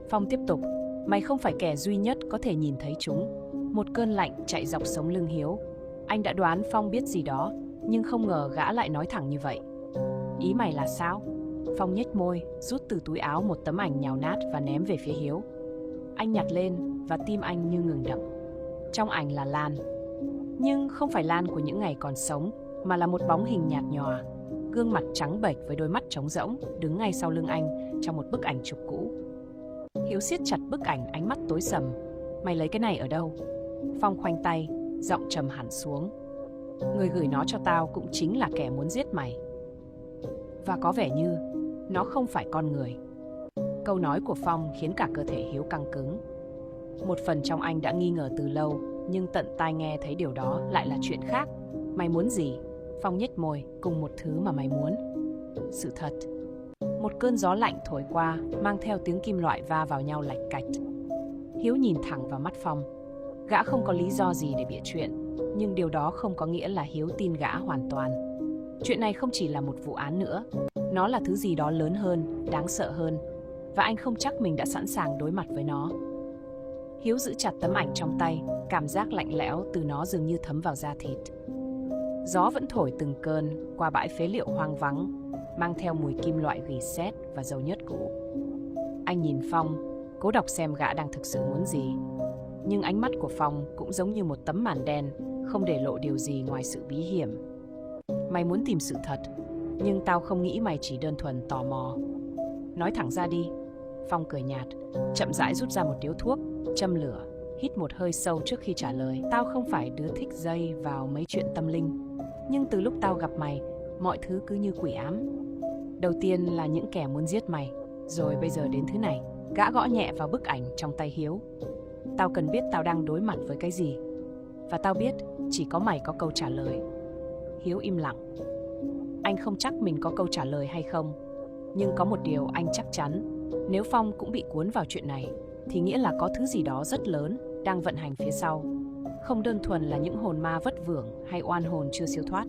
A: Phong tiếp tục, "mày không phải kẻ duy nhất có thể nhìn thấy chúng." Một cơn lạnh chạy dọc sống lưng Hiếu. Anh đã đoán Phong biết gì đó, nhưng không ngờ gã lại nói thẳng như vậy. "Ý mày là sao?" Phong nhếch môi, rút từ túi áo một tấm ảnh nhào nát và ném về phía Hiếu. Anh nhặt lên và tim anh như ngừng đập. Trong ảnh là Lan. Nhưng không phải Lan của những ngày còn sống, mà là một bóng hình nhạt nhòa, gương mặt trắng bệch với đôi mắt trống rỗng, đứng ngay sau lưng anh trong một bức ảnh chụp cũ. Hiếu siết chặt bức ảnh, ánh mắt tối sầm. "Mày lấy cái này ở đâu?" Phong khoanh tay, giọng trầm hẳn xuống. "Người gửi nó cho tao cũng chính là kẻ muốn giết mày. Và có vẻ như nó không phải con người." Câu nói của Phong khiến cả cơ thể Hiếu căng cứng. Một phần trong anh đã nghi ngờ từ lâu, nhưng tận tai nghe thấy điều đó lại là chuyện khác. "Mày muốn gì?" Phong nhếch môi, "Cùng một thứ mà mày muốn. Sự thật." Một cơn gió lạnh thổi qua, mang theo tiếng kim loại va vào nhau lạch cạch. Hiếu nhìn thẳng vào mắt Phong. Gã không có lý do gì để bịa chuyện, nhưng điều đó không có nghĩa là Hiếu tin gã hoàn toàn. Chuyện này không chỉ là một vụ án nữa, nó là thứ gì đó lớn hơn, đáng sợ hơn, và anh không chắc mình đã sẵn sàng đối mặt với nó. Hiếu giữ chặt tấm ảnh trong tay, cảm giác lạnh lẽo từ nó dường như thấm vào da thịt. Gió vẫn thổi từng cơn qua bãi phế liệu hoang vắng, mang theo mùi kim loại gỉ sét và dầu nhớt cũ. Anh nhìn Phong, cố đọc xem gã đang thực sự muốn gì. Nhưng ánh mắt của Phong cũng giống như một tấm màn đen, không để lộ điều gì ngoài sự bí hiểm. "Mày muốn tìm sự thật, nhưng tao không nghĩ mày chỉ đơn thuần tò mò. Nói thẳng ra đi." Phong cười nhạt, chậm rãi rút ra một điếu thuốc, châm lửa, hít một hơi sâu trước khi trả lời. "Tao không phải đứa thích dây vào mấy chuyện tâm linh, nhưng từ lúc tao gặp mày, mọi thứ cứ như quỷ ám. Đầu tiên là những kẻ muốn giết mày, rồi bây giờ đến thứ này." Gã gõ nhẹ vào bức ảnh trong tay Hiếu. "Tao cần biết tao đang đối mặt với cái gì. Và tao biết chỉ có mày có câu trả lời." Hiếu im lặng. Anh không chắc mình có câu trả lời hay không, nhưng có một điều anh chắc chắn, Nếu Phong cũng bị cuốn vào chuyện này, thì nghĩa là có thứ gì đó rất lớn đang vận hành phía sau. Không đơn thuần là những hồn ma vất vưởng hay oan hồn chưa siêu thoát,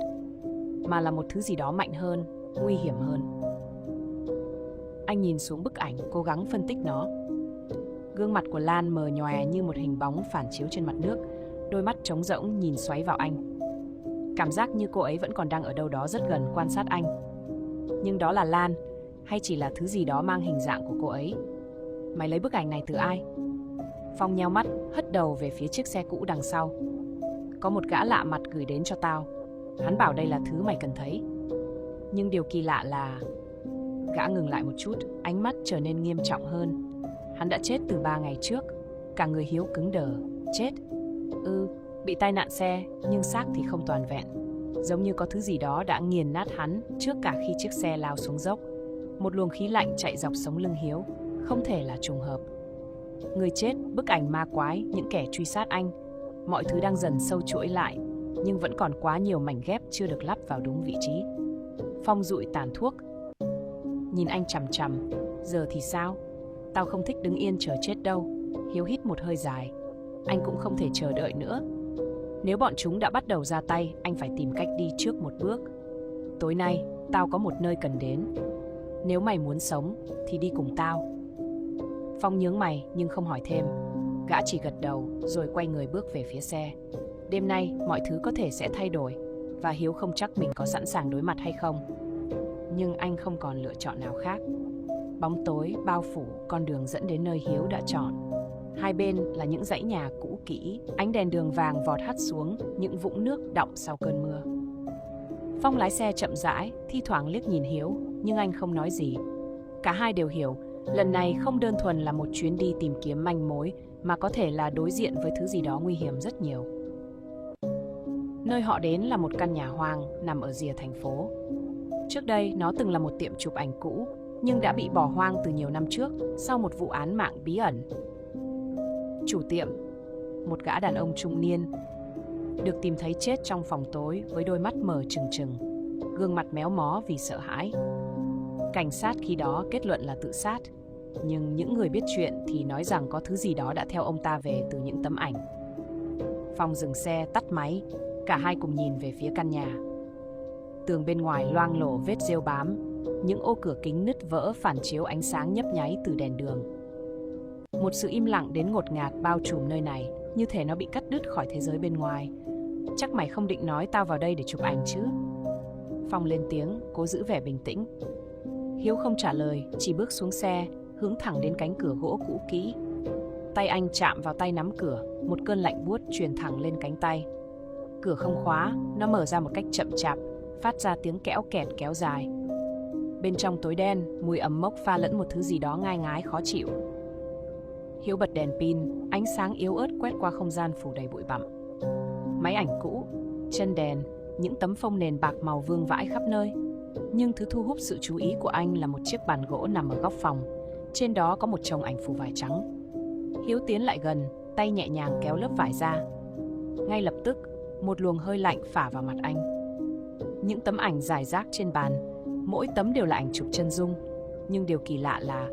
A: mà là một thứ gì đó mạnh hơn, nguy hiểm hơn. Anh nhìn xuống bức ảnh, cố gắng phân tích nó. Gương mặt của Lan mờ nhòe như một hình bóng phản chiếu trên mặt nước, đôi mắt trống rỗng nhìn xoáy vào anh. Cảm giác như cô ấy vẫn còn đang ở đâu đó rất gần quan sát anh. Nhưng đó là Lan, hay chỉ là thứ gì đó mang hình dạng của cô ấy? Mày lấy bức ảnh này từ ai? Phong nheo mắt, hất đầu về phía chiếc xe cũ đằng sau. Có một gã lạ mặt gửi đến cho tao. Hắn bảo đây là thứ mày cần thấy. Nhưng điều kỳ lạ là... Gã ngừng lại một chút, ánh mắt trở nên nghiêm trọng hơn. Hắn đã chết từ 3 ngày trước. Cả người Hiếu cứng đờ. Chết? Bị tai nạn xe, nhưng xác thì không toàn vẹn. Giống như có thứ gì đó đã nghiền nát hắn trước cả khi chiếc xe lao xuống dốc. Một luồng khí lạnh chạy dọc sống lưng Hiếu. Không thể là trùng hợp. Người chết, bức ảnh ma quái, những kẻ truy sát anh. Mọi thứ đang dần sâu chuỗi lại, nhưng vẫn còn quá nhiều mảnh ghép chưa được lắp vào đúng vị trí. Phong dụi tàn thuốc, nhìn anh chằm chằm. Giờ thì sao? Tao không thích đứng yên chờ chết đâu. Hiếu hít một hơi dài. Anh cũng không thể chờ đợi nữa. Nếu bọn chúng đã bắt đầu ra tay, anh phải tìm cách đi trước một bước. Tối nay, tao có một nơi cần đến. Nếu mày muốn sống, thì đi cùng tao. Phong nhướng mày nhưng không hỏi thêm. Gã chỉ gật đầu rồi quay người bước về phía xe. Đêm nay, mọi thứ có thể sẽ thay đổi. Và Hiếu không chắc mình có sẵn sàng đối mặt hay không. Nhưng anh không còn lựa chọn nào khác. Bóng tối bao phủ con đường dẫn đến nơi Hiếu đã chọn. Hai bên là những dãy nhà cũ kỹ, ánh đèn đường vàng vọt hắt xuống những vũng nước đọng sau cơn mưa. Phong lái xe chậm rãi, thi thoảng liếc nhìn Hiếu, nhưng anh không nói gì. Cả hai đều hiểu, lần này không đơn thuần là một chuyến đi tìm kiếm manh mối, mà có thể là đối diện với thứ gì đó nguy hiểm rất nhiều. Nơi họ đến là một căn nhà hoang nằm ở rìa thành phố. Trước đây nó từng là một tiệm chụp ảnh cũ, nhưng đã bị bỏ hoang từ nhiều năm trước sau một vụ án mạng bí ẩn. Chủ tiệm, một gã đàn ông trung niên, được tìm thấy chết trong phòng tối với đôi mắt mở trừng trừng, gương mặt méo mó vì sợ hãi. Cảnh sát khi đó kết luận là tự sát, nhưng những người biết chuyện thì nói rằng có thứ gì đó đã theo ông ta về từ những tấm ảnh. Phong dừng xe, tắt máy, cả hai cùng nhìn về phía căn nhà. Tường bên ngoài loang lổ vết rêu bám, những ô cửa kính nứt vỡ phản chiếu ánh sáng nhấp nháy từ đèn đường. Một sự im lặng đến ngột ngạt bao trùm nơi này, như thể nó bị cắt đứt khỏi thế giới bên ngoài. Chắc mày không định nói tao vào đây để chụp ảnh chứ? Phong lên tiếng, cố giữ vẻ bình tĩnh. Hiếu không trả lời, chỉ bước xuống xe, hướng thẳng đến cánh cửa gỗ cũ kỹ. Tay anh chạm vào tay nắm cửa, một cơn lạnh buốt truyền thẳng lên cánh tay. Cửa không khóa, nó mở ra một cách chậm chạp, phát ra tiếng kẽo kẹt kéo dài. Bên trong tối đen, mùi ẩm mốc pha lẫn một thứ gì đó ngai ngái khó chịu. Hiếu bật đèn pin, ánh sáng yếu ớt quét qua không gian phủ đầy bụi bặm. Máy ảnh cũ, chân đèn, những tấm phông nền bạc màu vương vãi khắp nơi. Nhưng thứ thu hút sự chú ý của anh là một chiếc bàn gỗ nằm ở góc phòng. Trên đó có một chồng ảnh phù vải trắng. Hiếu tiến lại gần, tay nhẹ nhàng kéo lớp vải ra. Ngay lập tức, một luồng hơi lạnh phả vào mặt anh. Những tấm ảnh rải rác trên bàn, mỗi tấm đều là ảnh chụp chân dung. Nhưng điều kỳ lạ là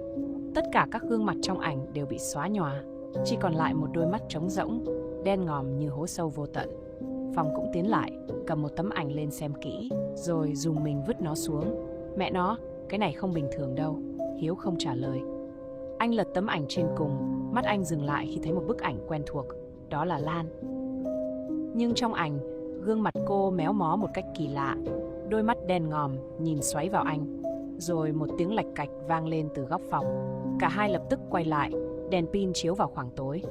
A: tất cả các gương mặt trong ảnh đều bị xóa nhòa, chỉ còn lại một đôi mắt trống rỗng, đen ngòm như hố sâu vô tận. Phong cũng tiến lại, cầm một tấm ảnh lên xem kỹ, rồi dùng mình vứt nó xuống. Mẹ nó, cái này không bình thường đâu. Hiếu không trả lời. Anh lật tấm ảnh trên cùng, mắt anh dừng lại khi thấy một bức ảnh quen thuộc. Đó là Lan. Nhưng trong ảnh, gương mặt cô méo mó một cách kỳ lạ, đôi mắt đen ngòm nhìn xoáy vào anh. Rồi một tiếng lạch cạch vang lên từ góc phòng. Cả hai lập tức quay lại, đèn pin chiếu vào khoảng tối.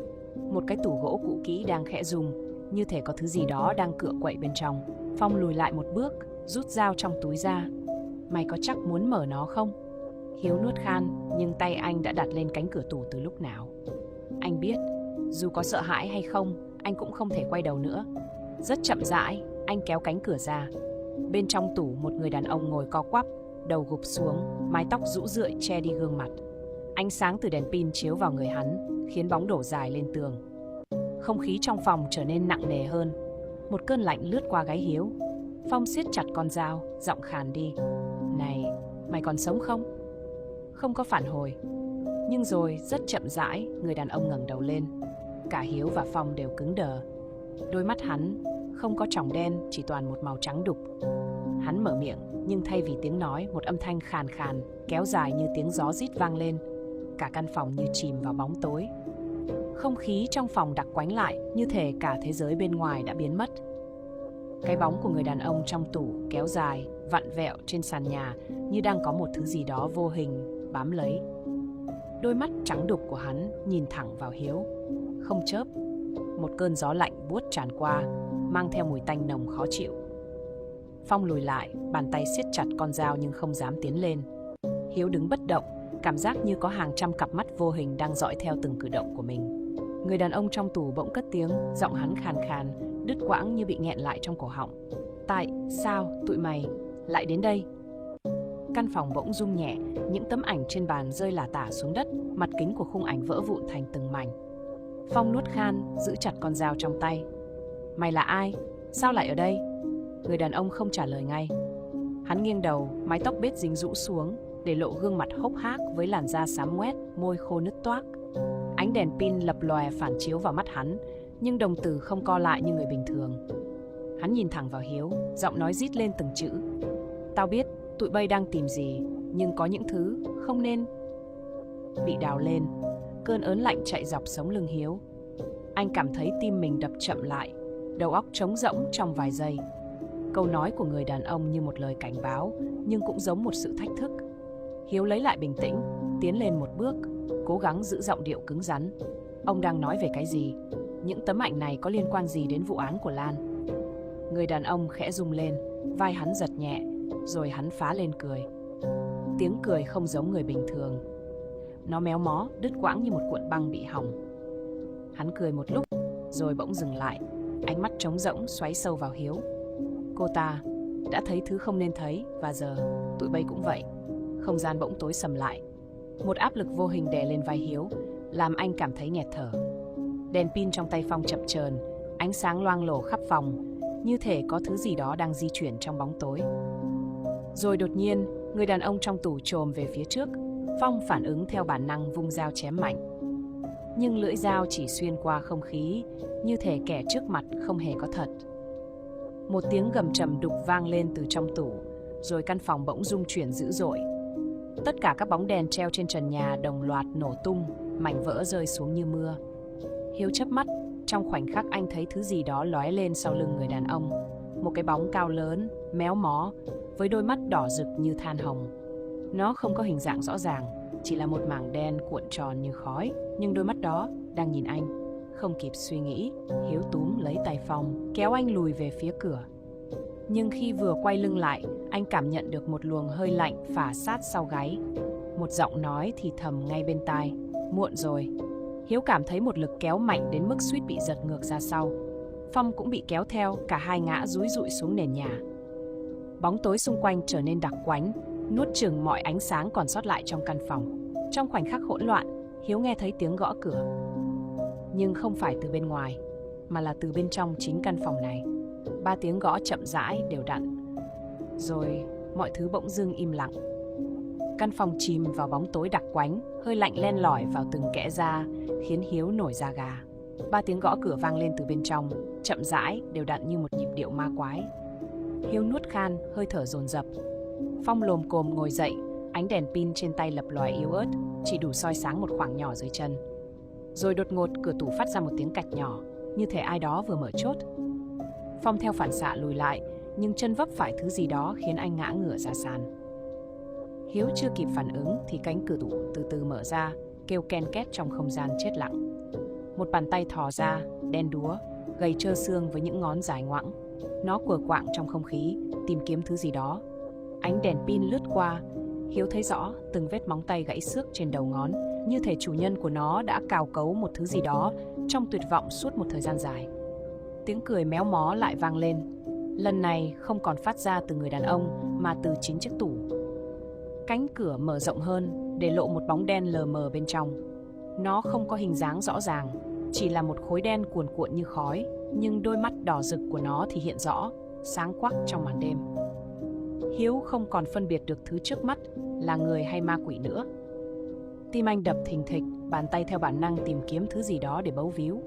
A: Một cái tủ gỗ cũ kỹ đang khẽ rung, như thể có thứ gì đó đang cựa quậy bên trong. Phong lùi lại một bước, rút dao trong túi ra. Mày có chắc muốn mở nó không? Hiếu nuốt khan, nhưng tay anh đã đặt lên cánh cửa tủ từ lúc nào. Anh biết, dù có sợ hãi hay không, anh cũng không thể quay đầu nữa. Rất chậm rãi, anh kéo cánh cửa ra. Bên trong tủ một người đàn ông ngồi co quắp, đầu gục xuống, mái tóc rũ rượi che đi gương mặt. Ánh sáng từ đèn pin chiếu vào người hắn, khiến bóng đổ dài lên tường. Không khí trong phòng trở nên nặng nề hơn. Một cơn lạnh lướt qua gáy Hiếu. Phong siết chặt con dao, giọng khàn đi. Này, mày còn sống không? Không có phản hồi. Nhưng rồi rất chậm rãi, người đàn ông ngẩng đầu lên. Cả Hiếu và Phong đều cứng đờ. Đôi mắt hắn không có tròng đen, chỉ toàn một màu trắng đục. Hắn mở miệng, nhưng thay vì tiếng nói, một âm thanh khàn khàn, kéo dài như tiếng gió rít vang lên. Cả căn phòng như chìm vào bóng tối. Không khí trong phòng đặc quánh lại, như thể cả thế giới bên ngoài đã biến mất. Cái bóng của người đàn ông trong tủ kéo dài, vặn vẹo trên sàn nhà, như đang có một thứ gì đó vô hình bám lấy. Đôi mắt trắng đục của hắn nhìn thẳng vào Hiếu, không chớp. Một cơn gió lạnh buốt tràn qua, mang theo mùi tanh nồng khó chịu. Phong lùi lại, bàn tay siết chặt con dao nhưng không dám tiến lên. Hiếu đứng bất động, cảm giác như có hàng trăm cặp mắt vô hình đang dõi theo từng cử động của mình. Người đàn ông trong tủ bỗng cất tiếng, giọng hắn khàn khàn, đứt quãng như bị nghẹn lại trong cổ họng. Tại sao tụi mày lại đến đây? Căn phòng bỗng rung nhẹ, những tấm ảnh trên bàn rơi lả tả xuống đất, mặt kính của khung ảnh vỡ vụn thành từng mảnh. Phong nuốt khan, giữ chặt con dao trong tay. Mày là ai? Sao lại ở đây? Người đàn ông không trả lời ngay. Hắn nghiêng đầu, mái tóc bết dính rũ xuống, để lộ gương mặt hốc hác với làn da xám ngoét, môi khô nứt toác. Ánh đèn pin lập lòe phản chiếu vào mắt hắn, nhưng đồng tử không co lại như người bình thường. Hắn nhìn thẳng vào Hiếu, giọng nói rít lên từng chữ. Tao biết tụi bay đang tìm gì, nhưng có những thứ không nên bị đào lên. Cơn ớn lạnh chạy dọc sống lưng Hiếu. Anh cảm thấy tim mình đập chậm lại, đầu óc trống rỗng trong vài giây. Câu nói của người đàn ông như một lời cảnh báo, nhưng cũng giống một sự thách thức. Hiếu lấy lại bình tĩnh, tiến lên một bước, cố gắng giữ giọng điệu cứng rắn. Ông đang nói về cái gì? Những tấm ảnh này có liên quan gì đến vụ án của Lan? Người đàn ông khẽ rung lên, vai hắn giật nhẹ, rồi hắn phá lên cười. Tiếng cười không giống người bình thường. Nó méo mó, đứt quãng như một cuộn băng bị hỏng. Hắn cười một lúc, rồi bỗng dừng lại, ánh mắt trống rỗng xoáy sâu vào Hiếu. Cô ta đã thấy thứ không nên thấy, và giờ tụi bay cũng vậy. Không gian bỗng tối sầm lại. Một áp lực vô hình đè lên vai Hiếu, làm anh cảm thấy nghẹt thở. Đèn pin trong tay Phong chập chờn, ánh sáng loang lổ khắp phòng, như thể có thứ gì đó đang di chuyển trong bóng tối. Rồi đột nhiên, người đàn ông trong tủ chồm về phía trước. Phong phản ứng theo bản năng vung dao chém mạnh. Nhưng lưỡi dao chỉ xuyên qua không khí, như thể kẻ trước mặt không hề có thật. Một tiếng gầm trầm đục vang lên từ trong tủ, rồi căn phòng bỗng rung chuyển dữ dội. Tất cả các bóng đèn treo trên trần nhà đồng loạt nổ tung, mảnh vỡ rơi xuống như mưa. Hiếu chớp mắt, trong khoảnh khắc anh thấy thứ gì đó lóe lên sau lưng người đàn ông. Một cái bóng cao lớn, méo mó, với đôi mắt đỏ rực như than hồng. Nó không có hình dạng rõ ràng, chỉ là một mảng đen cuộn tròn như khói, nhưng đôi mắt đó đang nhìn anh. Không kịp suy nghĩ, Hiếu túm lấy tay Phong, kéo anh lùi về phía cửa. Nhưng khi vừa quay lưng lại, anh cảm nhận được một luồng hơi lạnh phả sát sau gáy. Một giọng nói thì thầm ngay bên tai. Muộn rồi. Hiếu cảm thấy một lực kéo mạnh đến mức suýt bị giật ngược ra sau. Phong cũng bị kéo theo, cả hai ngã dúi dụi xuống nền nhà. Bóng tối xung quanh trở nên đặc quánh, nuốt chửng mọi ánh sáng còn sót lại trong căn phòng. Trong khoảnh khắc hỗn loạn, Hiếu nghe thấy tiếng gõ cửa. Nhưng không phải từ bên ngoài, mà là từ bên trong chính căn phòng này. 3 tiếng gõ chậm rãi, đều đặn. Rồi mọi thứ bỗng dưng im lặng. Căn phòng chìm vào bóng tối đặc quánh, hơi lạnh len lỏi vào từng kẽ da, khiến Hiếu nổi da gà. 3 tiếng gõ cửa vang lên từ bên trong, chậm rãi, đều đặn như một nhịp điệu ma quái. Hiếu nuốt khan, hơi thở dồn dập. Phong lồm cồm ngồi dậy, ánh đèn pin trên tay lập lòe yếu ớt, chỉ đủ soi sáng một khoảng nhỏ dưới chân. Rồi đột ngột cửa tủ phát ra một tiếng cạch nhỏ, như thể ai đó vừa mở chốt. Phong theo phản xạ lùi lại, nhưng chân vấp phải thứ gì đó khiến anh ngã ngửa ra sàn. Hiếu chưa kịp phản ứng thì cánh cửa tủ từ từ mở ra, kêu ken két trong không gian chết lặng. Một bàn tay thò ra, đen đúa, gầy trơ xương với những ngón dài ngoẵng. Nó quờ quạng trong không khí, tìm kiếm thứ gì đó. Ánh đèn pin lướt qua, Hiếu thấy rõ từng vết móng tay gãy xước trên đầu ngón, như thể chủ nhân của nó đã cào cấu một thứ gì đó trong tuyệt vọng suốt một thời gian dài. Tiếng cười méo mó lại vang lên. Lần này không còn phát ra từ người đàn ông mà từ chính chiếc tủ. Cánh cửa mở rộng hơn để lộ một bóng đen lờ mờ bên trong. Nó không có hình dáng rõ ràng, chỉ là một khối đen cuồn cuộn như khói, nhưng đôi mắt đỏ rực của nó thì hiện rõ, sáng quắc trong màn đêm. Hiếu không còn phân biệt được thứ trước mắt là người hay ma quỷ nữa. Tim anh đập thình thịch, bàn tay theo bản năng tìm kiếm thứ gì đó để bấu víu.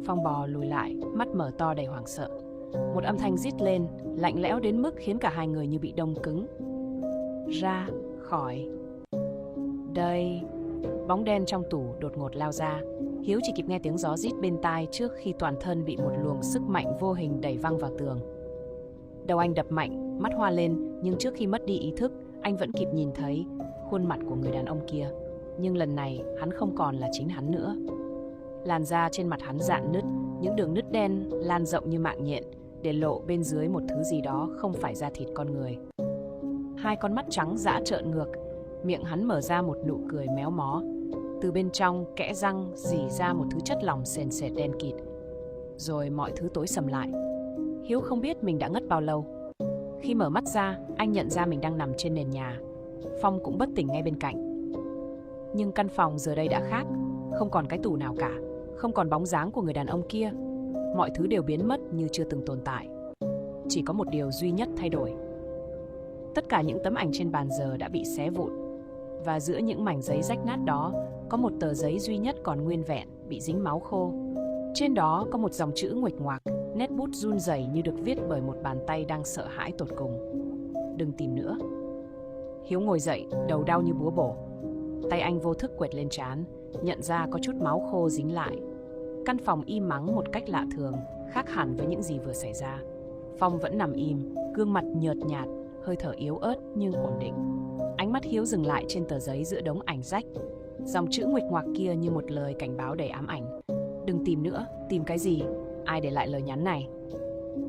A: Phong bò lùi lại, mắt mở to đầy hoảng sợ. Một âm thanh rít lên, lạnh lẽo đến mức khiến cả hai người như bị đông cứng. Ra khỏi đây. Bóng đen trong tủ đột ngột lao ra. Hiếu chỉ kịp nghe tiếng gió rít bên tai trước khi toàn thân bị một luồng sức mạnh vô hình đẩy văng vào tường. Đầu anh đập mạnh, mắt hoa lên, nhưng trước khi mất đi ý thức, anh vẫn kịp nhìn thấy khuôn mặt của người đàn ông kia. Nhưng lần này, hắn không còn là chính hắn nữa. Làn da trên mặt hắn rạn nứt, những đường nứt đen lan rộng như mạng nhện, để lộ bên dưới một thứ gì đó không phải da thịt con người. Hai con mắt trắng dã trợn ngược, miệng hắn mở ra một nụ cười méo mó. Từ bên trong, kẽ răng rỉ ra một thứ chất lỏng sền sệt đen kịt. Rồi mọi thứ tối sầm lại. Hiếu không biết mình đã ngất bao lâu. Khi mở mắt ra, anh nhận ra mình đang nằm trên nền nhà. Phong cũng bất tỉnh ngay bên cạnh. Nhưng căn phòng giờ đây đã khác. Không còn cái tủ nào cả. Không còn bóng dáng của người đàn ông kia. Mọi thứ đều biến mất như chưa từng tồn tại. Chỉ có một điều duy nhất thay đổi. Tất cả những tấm ảnh trên bàn giờ đã bị xé vụn. Và giữa những mảnh giấy rách nát đó, có một tờ giấy duy nhất còn nguyên vẹn, bị dính máu khô. Trên đó có một dòng chữ nguệch ngoạc, nét bút run rẩy như được viết bởi một bàn tay đang sợ hãi tột cùng. Đừng tìm nữa. Hiếu ngồi dậy, đầu đau như búa bổ. Tay anh vô thức quệt lên trán, nhận ra có chút máu khô dính lại. Căn phòng im mắng một cách lạ thường, khác hẳn với những gì vừa xảy ra. Phong vẫn nằm im, gương mặt nhợt nhạt, hơi thở yếu ớt nhưng ổn định. Ánh mắt Hiếu dừng lại trên tờ giấy giữa đống ảnh rách. Dòng chữ nguệch ngoạc kia như một lời cảnh báo đầy ám ảnh. Đừng tìm nữa, tìm cái gì? Ai để lại lời nhắn này?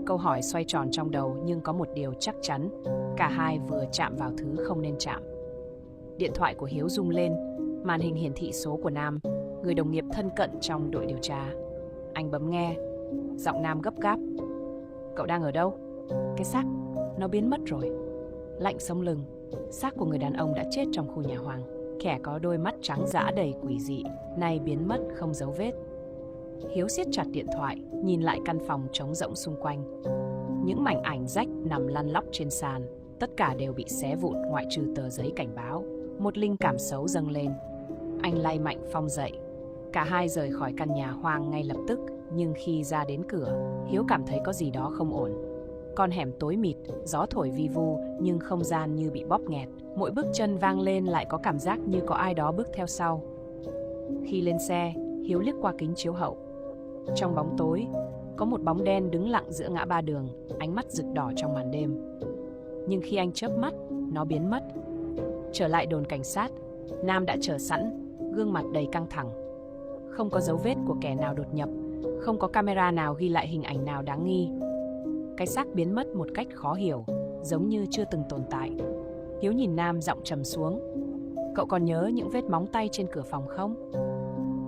A: Câu hỏi xoay tròn trong đầu nhưng có một điều chắc chắn. Cả hai vừa chạm vào thứ không nên chạm. Điện thoại của Hiếu rung lên, màn hình hiển thị số của Nam, người đồng nghiệp thân cận trong đội điều tra. Anh bấm nghe, giọng Nam gấp gáp. Cậu đang ở đâu? Cái xác, nó biến mất rồi. Lạnh sống lưng, xác của người đàn ông đã chết trong khu nhà hoang. Kẻ có đôi mắt trắng dã đầy quỷ dị, nay biến mất không dấu vết. Hiếu siết chặt điện thoại, nhìn lại căn phòng trống rỗng xung quanh. Những mảnh ảnh rách nằm lăn lóc trên sàn, tất cả đều bị xé vụn ngoại trừ tờ giấy cảnh báo. Một linh cảm xấu dâng lên. Anh lay mạnh Phong dậy. Cả hai rời khỏi căn nhà hoang ngay lập tức, nhưng khi ra đến cửa, Hiếu cảm thấy có gì đó không ổn. Con hẻm tối mịt, gió thổi vi vu nhưng không gian như bị bóp nghẹt. Mỗi bước chân vang lên lại có cảm giác như có ai đó bước theo sau. Khi lên xe, Hiếu liếc qua kính chiếu hậu. Trong bóng tối, có một bóng đen đứng lặng giữa ngã ba đường, ánh mắt rực đỏ trong màn đêm. Nhưng khi anh chớp mắt, nó biến mất. Trở lại đồn cảnh sát, Nam đã chờ sẵn, gương mặt đầy căng thẳng. Không có dấu vết của kẻ nào đột nhập, không có camera nào ghi lại hình ảnh nào đáng nghi. Cái xác biến mất một cách khó hiểu, giống như chưa từng tồn tại. Hiếu nhìn Nam, giọng trầm xuống. Cậu còn nhớ những vết móng tay trên cửa phòng không?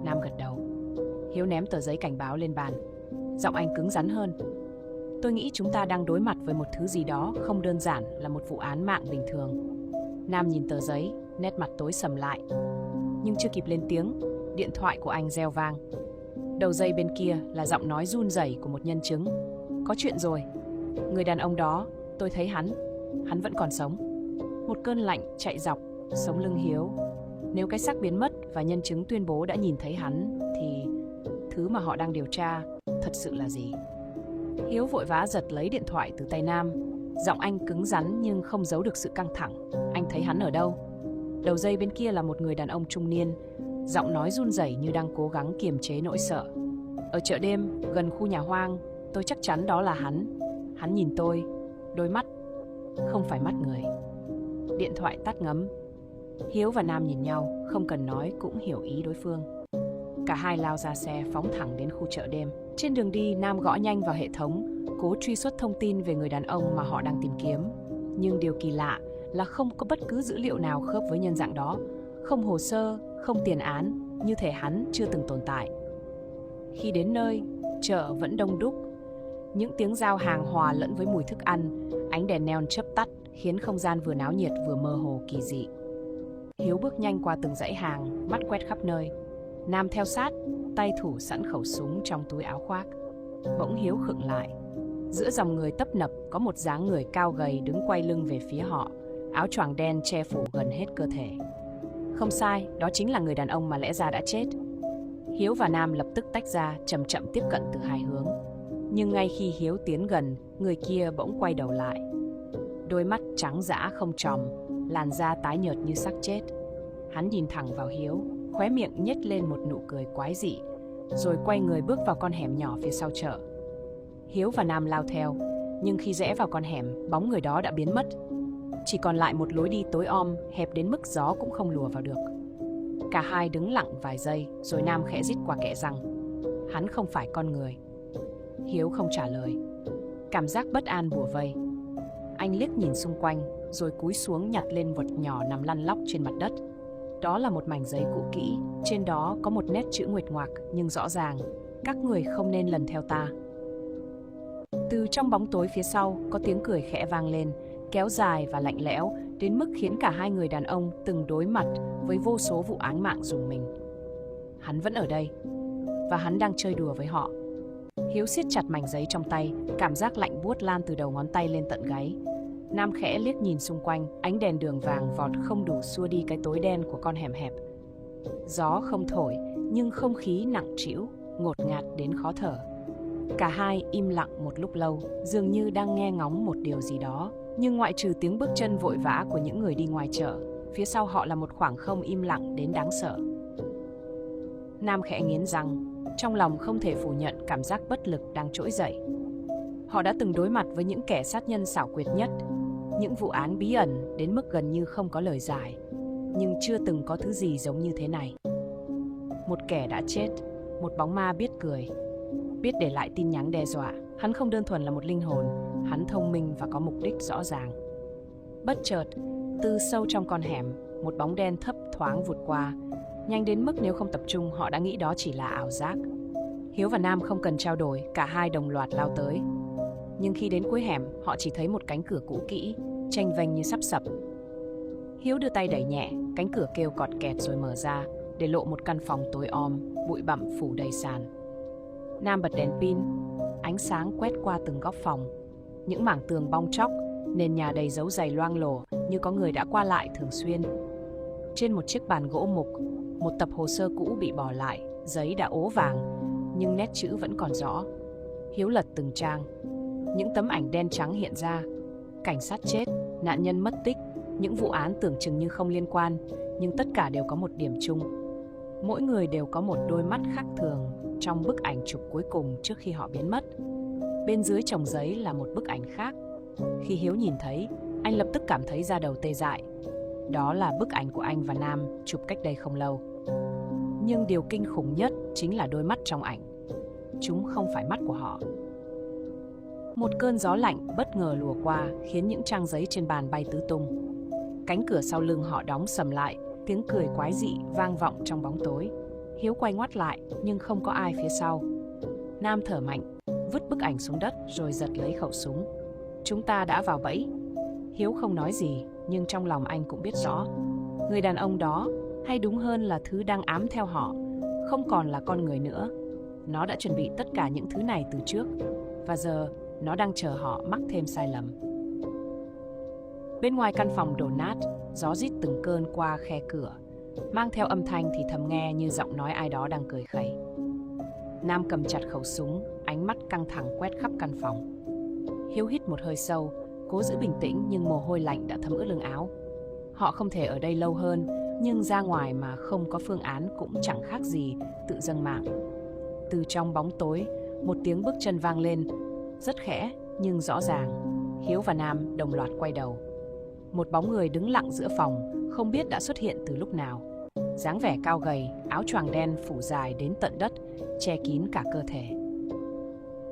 A: Nam gật đầu. Hiếu ném tờ giấy cảnh báo lên bàn. Giọng anh cứng rắn hơn. Tôi nghĩ chúng ta đang đối mặt với một thứ gì đó không đơn giản là một vụ án mạng bình thường. Nam nhìn tờ giấy, nét mặt tối sầm lại. Nhưng chưa kịp lên tiếng, điện thoại của anh reo vang. Đầu dây bên kia là giọng nói run rẩy của một nhân chứng. Có chuyện rồi. Người đàn ông đó, tôi thấy hắn vẫn còn sống. Một cơn lạnh chạy dọc sống lưng Hiếu. Nếu cái xác biến mất và nhân chứng tuyên bố đã nhìn thấy hắn, thì thứ mà họ đang điều tra thật sự là gì? Hiếu vội vã giật lấy điện thoại từ tay Nam. Giọng anh cứng rắn nhưng không giấu được sự căng thẳng. Anh thấy hắn ở đâu? Đầu dây bên kia là một người đàn ông trung niên. Giọng nói run rẩy như đang cố gắng kiềm chế nỗi sợ. Ở chợ đêm, gần khu nhà hoang, tôi chắc chắn đó là hắn. Hắn nhìn tôi, đôi mắt, không phải mắt người. Điện thoại tắt ngấm. Hiếu và Nam nhìn nhau, không cần nói cũng hiểu ý đối phương. Cả hai lao ra xe phóng thẳng đến khu chợ đêm. Trên đường đi, Nam gõ nhanh vào hệ thống, cố truy xuất thông tin về người đàn ông mà họ đang tìm kiếm. Nhưng điều kỳ lạ là không có bất cứ dữ liệu nào khớp với nhân dạng đó. Không hồ sơ, không tiền án, như thể hắn chưa từng tồn tại. Khi đến nơi, chợ vẫn đông đúc. Những tiếng giao hàng hòa lẫn với mùi thức ăn, ánh đèn neon chớp tắt khiến không gian vừa náo nhiệt vừa mơ hồ kỳ dị. Hiếu bước nhanh qua từng dãy hàng, mắt quét khắp nơi. Nam theo sát, tay thủ sẵn khẩu súng trong túi áo khoác. Bỗng Hiếu khựng lại. Giữa dòng người tấp nập có một dáng người cao gầy đứng quay lưng về phía họ, áo choàng đen che phủ gần hết cơ thể. Không sai, đó chính là người đàn ông mà lẽ ra đã chết. Hiếu và Nam lập tức tách ra, chậm chậm tiếp cận từ hai hướng. Nhưng ngay khi Hiếu tiến gần, người kia bỗng quay đầu lại. Đôi mắt trắng dã không tròng, làn da tái nhợt như xác chết. Hắn nhìn thẳng vào Hiếu, khóe miệng nhếch lên một nụ cười quái dị, rồi quay người bước vào con hẻm nhỏ phía sau chợ. Hiếu và Nam lao theo, nhưng khi rẽ vào con hẻm, bóng người đó đã biến mất. Chỉ còn lại một lối đi tối om, hẹp đến mức gió cũng không lùa vào được. Cả hai đứng lặng vài giây, rồi Nam khẽ rít qua kẽ răng. Hắn không phải con người. Hiếu không trả lời. Cảm giác bất an bủa vây. Anh liếc nhìn xung quanh, rồi cúi xuống nhặt lên vật nhỏ nằm lăn lóc trên mặt đất. Đó là một mảnh giấy cũ kỹ, trên đó có một nét chữ nguệch ngoạc nhưng rõ ràng: các người không nên lần theo ta. Từ trong bóng tối phía sau có tiếng cười khẽ vang lên, kéo dài và lạnh lẽo đến mức khiến cả hai người đàn ông từng đối mặt với vô số vụ án mạng rùng mình. Hắn vẫn ở đây, và hắn đang chơi đùa với họ. Hiếu siết chặt mảnh giấy trong tay, cảm giác lạnh buốt lan từ đầu ngón tay lên tận gáy. Nam khẽ liếc nhìn xung quanh, ánh đèn đường vàng vọt không đủ xua đi cái tối đen của con hẻm hẹp. Gió không thổi, nhưng không khí nặng trĩu, ngột ngạt đến khó thở. Cả hai im lặng một lúc lâu, dường như đang nghe ngóng một điều gì đó. Nhưng ngoại trừ tiếng bước chân vội vã của những người đi ngoài chợ, phía sau họ là một khoảng không im lặng đến đáng sợ. Nam khẽ nghiến răng, trong lòng không thể phủ nhận cảm giác bất lực đang trỗi dậy. Họ đã từng đối mặt với những kẻ sát nhân xảo quyệt nhất, những vụ án bí ẩn đến mức gần như không có lời giải, nhưng chưa từng có thứ gì giống như thế này. Một kẻ đã chết, một bóng ma biết cười, biết để lại tin nhắn đe dọa. Hắn không đơn thuần là một linh hồn, hắn thông minh và có mục đích rõ ràng. Bất chợt, từ sâu trong con hẻm, một bóng đen thấp thoáng vụt qua, nhanh đến mức nếu không tập trung họ đã nghĩ đó chỉ là ảo giác. Hiếu và Nam không cần trao đổi, cả hai đồng loạt lao tới. Nhưng khi đến cuối hẻm, họ chỉ thấy một cánh cửa cũ kỹ, chênh vênh như sắp sập. Hiếu đưa tay đẩy nhẹ, cánh cửa kêu cọt kẹt rồi mở ra, để lộ một căn phòng tối om, bụi bặm phủ đầy sàn. Nam bật đèn pin, ánh sáng quét qua từng góc phòng. Những mảng tường bong tróc, nền nhà đầy dấu giày loang lổ như có người đã qua lại thường xuyên. Trên một chiếc bàn gỗ mục, một tập hồ sơ cũ bị bỏ lại, giấy đã ố vàng, nhưng nét chữ vẫn còn rõ. Hiếu lật từng trang. Những tấm ảnh đen trắng hiện ra. Cảnh sát chết, nạn nhân mất tích, những vụ án tưởng chừng như không liên quan, nhưng tất cả đều có một điểm chung. Mỗi người đều có một đôi mắt khác thường trong bức ảnh chụp cuối cùng trước khi họ biến mất. Bên dưới chồng giấy là một bức ảnh khác. Khi Hiếu nhìn thấy, anh lập tức cảm thấy da đầu tê dại. Đó là bức ảnh của anh và Nam chụp cách đây không lâu. Nhưng điều kinh khủng nhất chính là đôi mắt trong ảnh. Chúng không phải mắt của họ. Một cơn gió lạnh bất ngờ lùa qua khiến những trang giấy trên bàn bay tứ tung. Cánh cửa sau lưng họ đóng sầm lại, tiếng cười quái dị vang vọng trong bóng tối. Hiếu quay ngoắt lại nhưng không có ai phía sau. Nam thở mạnh, vứt bức ảnh xuống đất rồi giật lấy khẩu súng. Chúng ta đã vào bẫy. Hiếu không nói gì, nhưng trong lòng anh cũng biết rõ. Người đàn ông đó, hay đúng hơn là thứ đang ám theo họ, không còn là con người nữa. Nó đã chuẩn bị tất cả những thứ này từ trước, và giờ nó đang chờ họ mắc thêm sai lầm. Bên ngoài căn phòng đổ nát, gió rít từng cơn qua khe cửa, mang theo âm thanh thì thầm nghe như giọng nói ai đó đang cười khẩy. Nam cầm chặt khẩu súng, ánh mắt căng thẳng quét khắp căn phòng. Hiếu hít một hơi sâu, cố giữ bình tĩnh nhưng mồ hôi lạnh đã thấm ướt lưng áo. Họ không thể ở đây lâu hơn, nhưng ra ngoài mà không có phương án cũng chẳng khác gì tự dâng mạng. Từ trong bóng tối, một tiếng bước chân vang lên, rất khẽ nhưng rõ ràng. Hiếu và Nam đồng loạt quay đầu. Một bóng người đứng lặng giữa phòng, không biết đã xuất hiện từ lúc nào. Dáng vẻ cao gầy, áo choàng đen phủ dài đến tận đất, che kín cả cơ thể.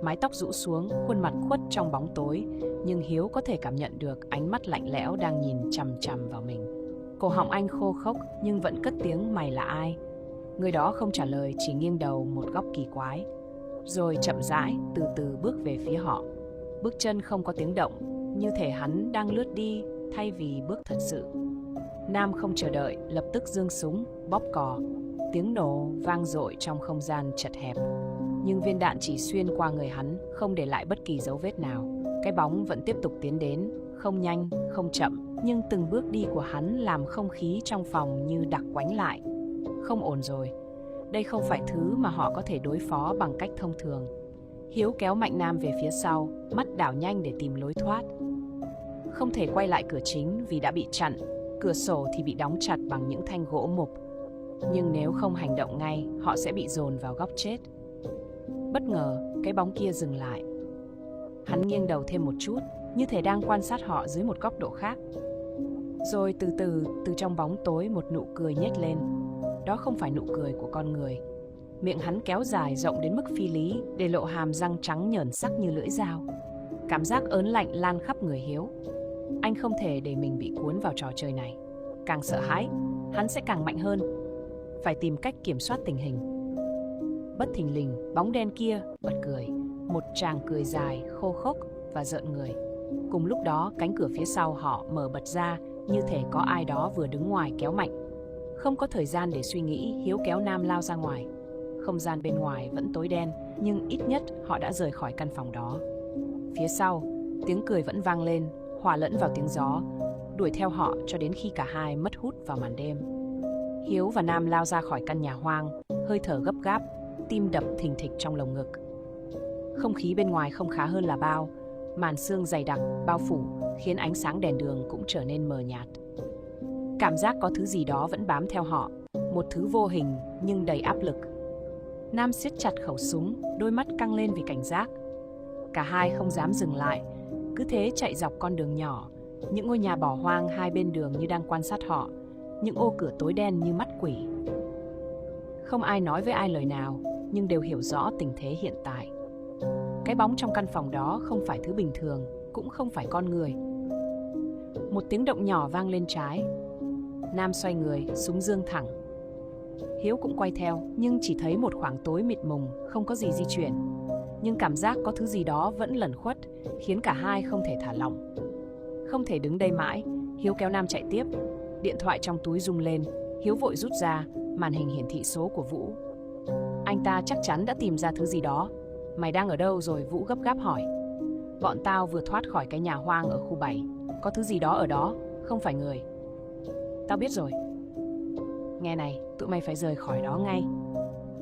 A: Mái tóc rũ xuống, khuôn mặt khuất trong bóng tối, nhưng Hiếu có thể cảm nhận được ánh mắt lạnh lẽo đang nhìn chằm chằm vào mình. Cổ họng anh khô khốc nhưng vẫn cất tiếng "Mày là ai?" Người đó không trả lời, chỉ nghiêng đầu một góc kỳ quái. Rồi chậm rãi, từ từ bước về phía họ. Bước chân không có tiếng động, như thể hắn đang lướt đi thay vì bước thật sự. Nam không chờ đợi, lập tức giương súng, bóp cò. Tiếng nổ vang dội trong không gian chật hẹp. Nhưng viên đạn chỉ xuyên qua người hắn, không để lại bất kỳ dấu vết nào. Cái bóng vẫn tiếp tục tiến đến, không nhanh, không chậm, Nhưng từng bước đi của hắn làm không khí trong phòng như đặc quánh lại. Không ổn rồi. Đây không phải thứ mà họ có thể đối phó bằng cách thông thường. Hiếu kéo mạnh Nam về phía sau, mắt đảo nhanh để tìm lối thoát. Không thể quay lại cửa chính vì đã bị chặn, cửa sổ thì bị đóng chặt bằng những thanh gỗ mục. Nhưng nếu không hành động ngay, họ sẽ bị dồn vào góc chết. Bất ngờ, cái bóng kia dừng lại. Hắn nghiêng đầu thêm một chút, như thể đang quan sát họ dưới một góc độ khác. Rồi từ từ trong bóng tối một nụ cười nhếch lên. Đó không phải nụ cười của con người. Miệng hắn kéo dài rộng đến mức phi lý, để lộ hàm răng trắng nhởn sắc như lưỡi dao. Cảm giác ớn lạnh lan khắp người Hiếu. Anh không thể để mình bị cuốn vào trò chơi này. Càng sợ hãi, hắn sẽ càng mạnh hơn. Phải tìm cách kiểm soát tình hình. Bất thình lình, bóng đen kia bật cười. Một tràng cười dài, khô khốc và rợn người. Cùng lúc đó, cánh cửa phía sau họ mở bật ra, như thể có ai đó vừa đứng ngoài kéo mạnh. Không có thời gian để suy nghĩ, Hiếu kéo Nam lao ra ngoài. Không gian bên ngoài vẫn tối đen, nhưng ít nhất họ đã rời khỏi căn phòng đó. Phía sau, tiếng cười vẫn vang lên, hòa lẫn vào tiếng gió, đuổi theo họ cho đến khi cả hai mất hút vào màn đêm. Hiếu và Nam lao ra khỏi căn nhà hoang, hơi thở gấp gáp, tim đập thình thịch trong lồng ngực. Không khí bên ngoài không khá hơn là bao, màn sương dày đặc bao phủ khiến ánh sáng đèn đường cũng trở nên mờ nhạt. Cảm giác có thứ gì đó vẫn bám theo họ, một thứ vô hình nhưng đầy áp lực. Nam siết chặt khẩu súng, đôi mắt căng lên vì cảnh giác. Cả hai không dám dừng lại, cứ thế chạy dọc con đường nhỏ. Những ngôi nhà bỏ hoang hai bên đường như đang quan sát họ, những ô cửa tối đen như mắt quỷ. Không ai nói với ai lời nào, nhưng đều hiểu rõ tình thế hiện tại. Cái bóng trong căn phòng đó không phải thứ bình thường, cũng không phải con người. Một tiếng động nhỏ vang lên trái. Nam xoay người, súng giương thẳng. Hiếu cũng quay theo, nhưng chỉ thấy một khoảng tối mịt mùng, không có gì di chuyển. Nhưng cảm giác có thứ gì đó vẫn lẩn khuất, khiến cả hai không thể thả lỏng. Không thể đứng đây mãi, Hiếu kéo Nam chạy tiếp. Điện thoại trong túi rung lên, Hiếu vội rút ra, màn hình hiển thị số của Vũ. Anh ta chắc chắn đã tìm ra thứ gì đó. Mày đang ở đâu rồi? Vũ gấp gáp hỏi. Bọn tao vừa thoát khỏi cái nhà hoang ở khu 7. Có thứ gì đó ở đó, không phải người. Tao biết rồi. Nghe này, tụi mày phải rời khỏi đó ngay.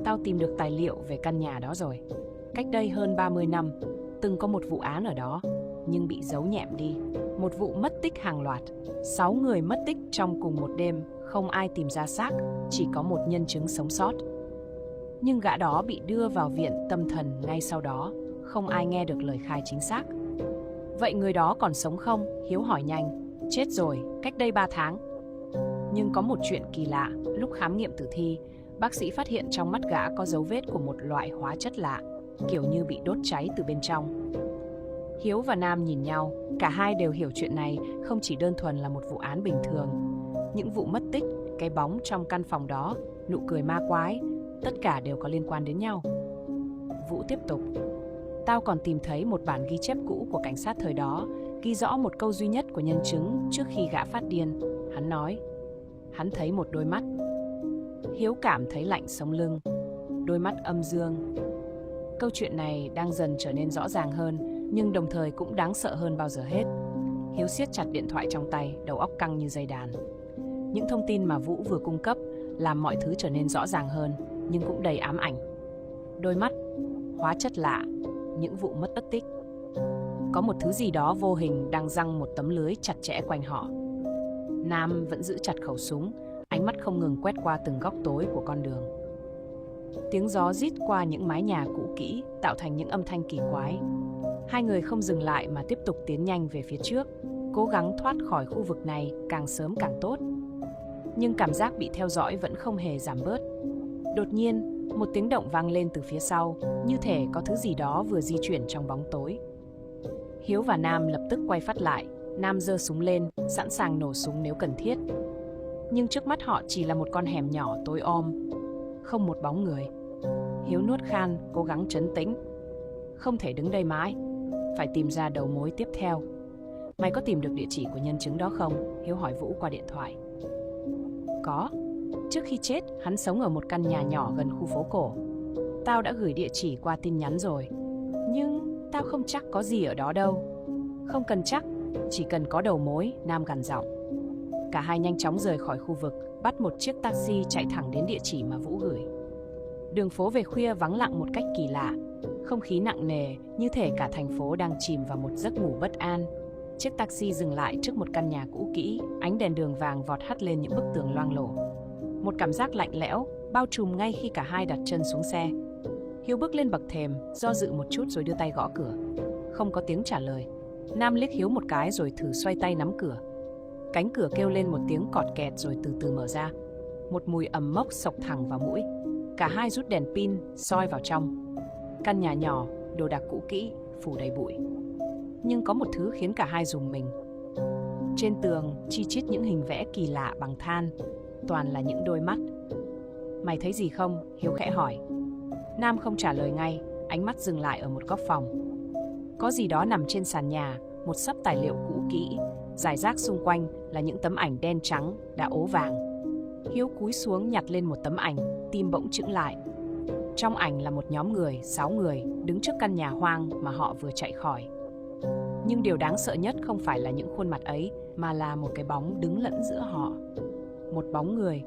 A: Tao tìm được tài liệu về căn nhà đó rồi. Cách đây hơn 30 năm, từng có một vụ án ở đó, nhưng bị giấu nhẹm đi. Một vụ mất tích hàng loạt, 6 người mất tích trong cùng một đêm, không ai tìm ra xác, chỉ có một nhân chứng sống sót. Nhưng gã đó bị đưa vào viện tâm thần ngay sau đó, không ai nghe được lời khai chính xác. Vậy người đó còn sống không? Hiếu hỏi nhanh. Chết rồi, cách đây 3 tháng. Nhưng có một chuyện kỳ lạ, lúc khám nghiệm tử thi, bác sĩ phát hiện trong mắt gã có dấu vết của một loại hóa chất lạ, kiểu như bị đốt cháy từ bên trong. Hiếu và Nam nhìn nhau, cả hai đều hiểu chuyện này không chỉ đơn thuần là một vụ án bình thường. Những vụ mất tích, cái bóng trong căn phòng đó, nụ cười ma quái, tất cả đều có liên quan đến nhau. Vũ tiếp tục. Tao còn tìm thấy một bản ghi chép cũ của cảnh sát thời đó, ghi rõ một câu duy nhất của nhân chứng trước khi gã phát điên. Hắn nói, hắn thấy một đôi mắt. Hiếu cảm thấy lạnh sống lưng. Đôi mắt âm dương. Câu chuyện này đang dần trở nên rõ ràng hơn, nhưng đồng thời cũng đáng sợ hơn bao giờ hết. Hiếu siết chặt điện thoại trong tay, đầu óc căng như dây đàn. Những thông tin mà Vũ vừa cung cấp làm mọi thứ trở nên rõ ràng hơn, nhưng cũng đầy ám ảnh. Đôi mắt, hóa chất lạ, những vụ mất tích. Có một thứ gì đó vô hình đang giăng một tấm lưới chặt chẽ quanh họ. Nam vẫn giữ chặt khẩu súng, ánh mắt không ngừng quét qua từng góc tối của con đường. Tiếng gió rít qua những mái nhà cũ kỹ, tạo thành những âm thanh kỳ quái. Hai người không dừng lại mà tiếp tục tiến nhanh về phía trước, cố gắng thoát khỏi khu vực này càng sớm càng tốt. Nhưng cảm giác bị theo dõi vẫn không hề giảm bớt. Đột nhiên, một tiếng động vang lên từ phía sau, như thể có thứ gì đó vừa di chuyển trong bóng tối. Hiếu và Nam lập tức quay phát lại, Nam giơ súng lên, sẵn sàng nổ súng nếu cần thiết. Nhưng trước mắt họ chỉ là một con hẻm nhỏ tối om, không một bóng người. Hiếu nuốt khan, cố gắng trấn tĩnh. Không thể đứng đây mãi, phải tìm ra đầu mối tiếp theo. Mày có tìm được địa chỉ của nhân chứng đó không? Hiếu hỏi Vũ qua điện thoại. Có. Trước khi chết, hắn sống ở một căn nhà nhỏ gần khu phố cổ. Tao đã gửi địa chỉ qua tin nhắn rồi. Nhưng tao không chắc có gì ở đó đâu. Không cần chắc, Chỉ cần có đầu mối, Nam gằn giọng. Cả hai nhanh chóng rời khỏi khu vực, bắt một chiếc taxi chạy thẳng đến địa chỉ mà Vũ gửi. Đường phố về khuya vắng lặng một cách kỳ lạ, không khí nặng nề như thể cả thành phố đang chìm vào một giấc ngủ bất an. Chiếc taxi dừng lại trước một căn nhà cũ kỹ, ánh đèn đường vàng vọt hắt lên những bức tường loang lổ. Một cảm giác lạnh lẽo bao trùm ngay khi cả hai đặt chân xuống xe. Hiếu bước lên bậc thềm, do dự một chút rồi đưa tay gõ cửa. Không có tiếng trả lời. Nam liếc Hiếu một cái rồi thử xoay tay nắm cửa. Cánh cửa kêu lên một tiếng cọt kẹt rồi từ từ mở ra. Một mùi ẩm mốc xộc thẳng vào mũi. Cả hai rút đèn pin, soi vào trong. Căn nhà nhỏ, đồ đạc cũ kỹ, phủ đầy bụi. Nhưng có một thứ khiến cả hai rùng mình. Trên tường, chi chít những hình vẽ kỳ lạ bằng than, toàn là những đôi mắt. Mày thấy gì không? Hiếu khẽ hỏi. Nam không trả lời ngay, ánh mắt dừng lại ở một góc phòng. Có gì đó nằm trên sàn nhà, một xấp tài liệu cũ kỹ, rải rác xung quanh là những tấm ảnh đen trắng, đã ố vàng. Hiếu cúi xuống nhặt lên một tấm ảnh, tim bỗng chững lại. Trong ảnh là một nhóm người, 6 người, đứng trước căn nhà hoang mà họ vừa chạy khỏi. Nhưng điều đáng sợ nhất không phải là những khuôn mặt ấy, mà là một cái bóng đứng lẫn giữa họ. Một bóng người,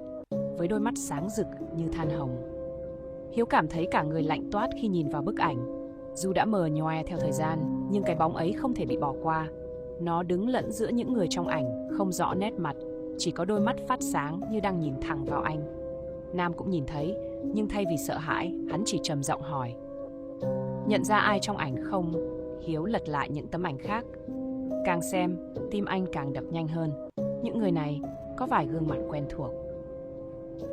A: với đôi mắt sáng rực như than hồng. Hiếu cảm thấy cả người lạnh toát khi nhìn vào bức ảnh. Dù đã mờ nhòe theo thời gian, nhưng cái bóng ấy không thể bị bỏ qua. Nó đứng lẫn giữa những người trong ảnh, không rõ nét mặt, chỉ có đôi mắt phát sáng như đang nhìn thẳng vào anh. Nam cũng nhìn thấy, nhưng thay vì sợ hãi, hắn chỉ trầm giọng hỏi. Nhận ra ai trong ảnh không? Hiếu lật lại những tấm ảnh khác. Càng xem, tim anh càng đập nhanh hơn. Những người này có vài gương mặt quen thuộc.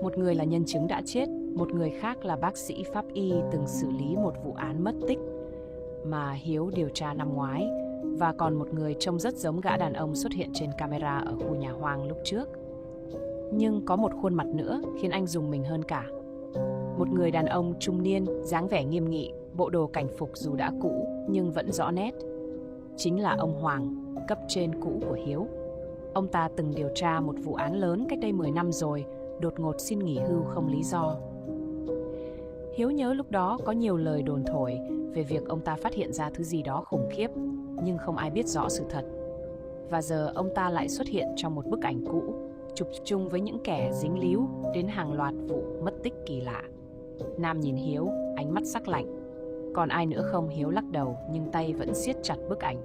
A: Một người là nhân chứng đã chết, một người khác là bác sĩ pháp y từng xử lý một vụ án mất tích mà Hiếu điều tra năm ngoái, và còn một người trông rất giống gã đàn ông xuất hiện trên camera ở khu nhà hoang lúc trước. Nhưng có một khuôn mặt nữa khiến anh rùng mình hơn cả. Một người đàn ông trung niên, dáng vẻ nghiêm nghị, bộ đồ cảnh phục dù đã cũ nhưng vẫn rõ nét. Chính là ông Hoàng, cấp trên cũ của Hiếu. Ông ta từng điều tra một vụ án lớn cách đây 10 năm rồi, đột ngột xin nghỉ hưu không lý do. Hiếu nhớ lúc đó có nhiều lời đồn thổi về việc ông ta phát hiện ra thứ gì đó khủng khiếp, nhưng không ai biết rõ sự thật. Và giờ ông ta lại xuất hiện trong một bức ảnh cũ, chụp chung với những kẻ dính líu đến hàng loạt vụ mất tích kỳ lạ. Nam nhìn Hiếu, ánh mắt sắc lạnh. Còn ai nữa không? Hiếu lắc đầu nhưng tay vẫn siết chặt bức ảnh.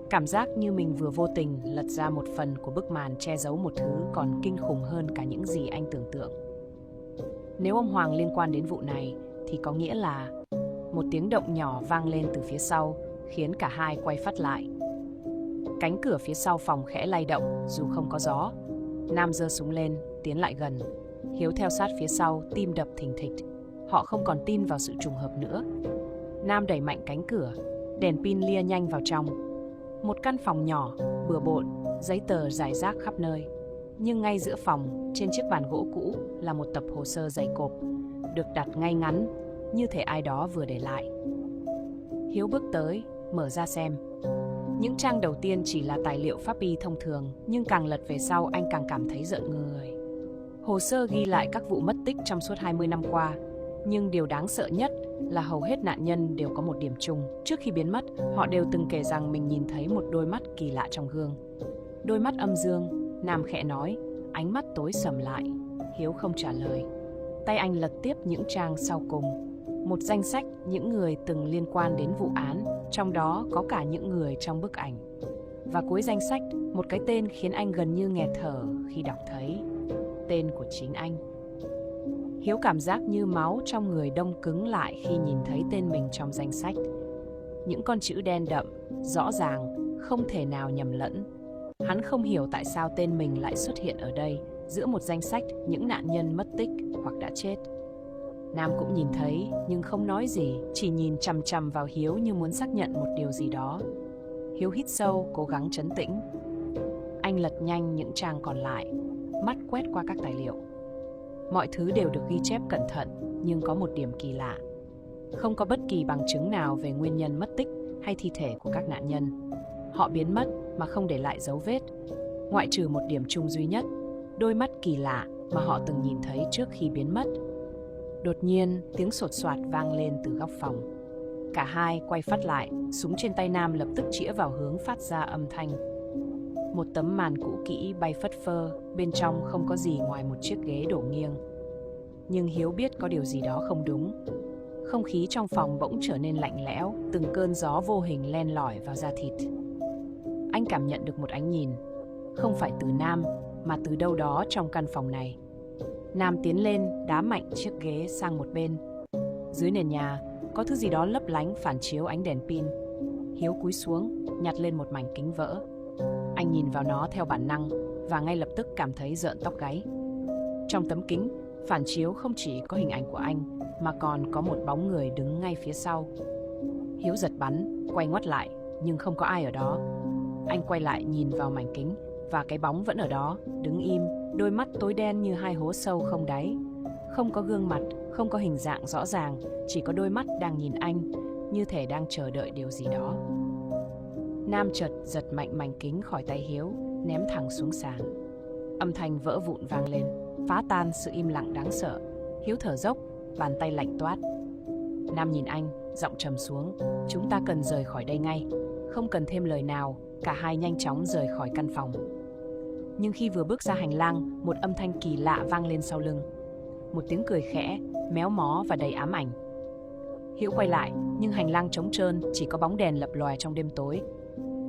A: Cảm giác như mình vừa vô tình lật ra một phần của bức màn che giấu một thứ còn kinh khủng hơn cả những gì anh tưởng tượng. Nếu ông Hoàng liên quan đến vụ này thì có nghĩa là... Một tiếng động nhỏ vang lên từ phía sau, khiến cả hai quay phát lại. Cánh cửa phía sau phòng khẽ lay động dù không có gió. Nam giơ súng lên, tiến lại gần. Hiếu theo sát phía sau, tim đập thình thịch. Họ không còn tin vào sự trùng hợp nữa. Nam đẩy mạnh cánh cửa, đèn pin lia nhanh vào trong. Một căn phòng nhỏ, bừa bộn, giấy tờ rải rác khắp nơi. Nhưng ngay giữa phòng, trên chiếc bàn gỗ cũ là một tập hồ sơ dày cộp, được đặt ngay ngắn, như thể ai đó vừa để lại. Hiếu bước tới, mở ra xem. Những trang đầu tiên chỉ là tài liệu pháp y thông thường, nhưng càng lật về sau anh càng cảm thấy rợn người. Hồ sơ ghi lại các vụ mất tích trong suốt 20 năm qua, nhưng điều đáng sợ nhất là hầu hết nạn nhân đều có một điểm chung. Trước khi biến mất, họ đều từng kể rằng mình nhìn thấy một đôi mắt kỳ lạ trong gương. Đôi mắt âm dương, Nam khẽ nói, ánh mắt tối sầm lại. Hiếu không trả lời. Tay anh lật tiếp những trang sau cùng. Một danh sách những người từng liên quan đến vụ án, trong đó có cả những người trong bức ảnh. Và cuối danh sách, một cái tên khiến anh gần như nghẹt thở khi đọc thấy. Tên của chính anh. Hiếu cảm giác như máu trong người đông cứng lại khi nhìn thấy tên mình trong danh sách. Những con chữ đen đậm, rõ ràng, không thể nào nhầm lẫn. Hắn không hiểu tại sao tên mình lại xuất hiện ở đây, giữa một danh sách những nạn nhân mất tích hoặc đã chết. Nam cũng nhìn thấy nhưng không nói gì, chỉ nhìn chằm chằm vào Hiếu như muốn xác nhận một điều gì đó. Hiếu hít sâu, cố gắng trấn tĩnh. Anh lật nhanh những trang còn lại, mắt quét qua các tài liệu. Mọi thứ đều được ghi chép cẩn thận, nhưng có một điểm kỳ lạ. Không có bất kỳ bằng chứng nào về nguyên nhân mất tích hay thi thể của các nạn nhân. Họ biến mất mà không để lại dấu vết, ngoại trừ một điểm chung duy nhất, đôi mắt kỳ lạ mà họ từng nhìn thấy trước khi biến mất. Đột nhiên, tiếng sột soạt vang lên từ góc phòng. Cả hai quay phát lại, súng trên tay Nam lập tức chĩa vào hướng phát ra âm thanh. Một tấm màn cũ kỹ bay phất phơ, bên trong không có gì ngoài một chiếc ghế đổ nghiêng. Nhưng Hiếu biết có điều gì đó không đúng. Không khí trong phòng bỗng trở nên lạnh lẽo, từng cơn gió vô hình len lỏi vào da thịt. Anh cảm nhận được một ánh nhìn, không phải từ Nam, mà từ đâu đó trong căn phòng này. Nam tiến lên, đá mạnh chiếc ghế sang một bên. Dưới nền nhà, có thứ gì đó lấp lánh phản chiếu ánh đèn pin. Hiếu cúi xuống, nhặt lên một mảnh kính vỡ. Anh nhìn vào nó theo bản năng và ngay lập tức cảm thấy rợn tóc gáy. Trong tấm kính, phản chiếu không chỉ có hình ảnh của anh, mà còn có một bóng người đứng ngay phía sau. Hiếu giật bắn, quay ngoắt lại, nhưng không có ai ở đó. Anh quay lại nhìn vào mảnh kính, và cái bóng vẫn ở đó, đứng im, đôi mắt tối đen như hai hố sâu không đáy. Không có gương mặt, không có hình dạng rõ ràng, chỉ có đôi mắt đang nhìn anh, như thể đang chờ đợi điều gì đó. Nam chợt giật mạnh mảnh kính khỏi tay Hiếu, ném thẳng xuống sàn. Âm thanh vỡ vụn vang lên, phá tan sự im lặng đáng sợ. Hiếu thở dốc, bàn tay lạnh toát. Nam nhìn anh, giọng trầm xuống. Chúng ta cần rời khỏi đây ngay. Không cần thêm lời nào, cả hai nhanh chóng rời khỏi căn phòng. Nhưng khi vừa bước ra hành lang, một âm thanh kỳ lạ vang lên sau lưng. Một tiếng cười khẽ, méo mó và đầy ám ảnh. Hiếu quay lại, nhưng hành lang trống trơn, chỉ có bóng đèn lập lòe trong đêm tối.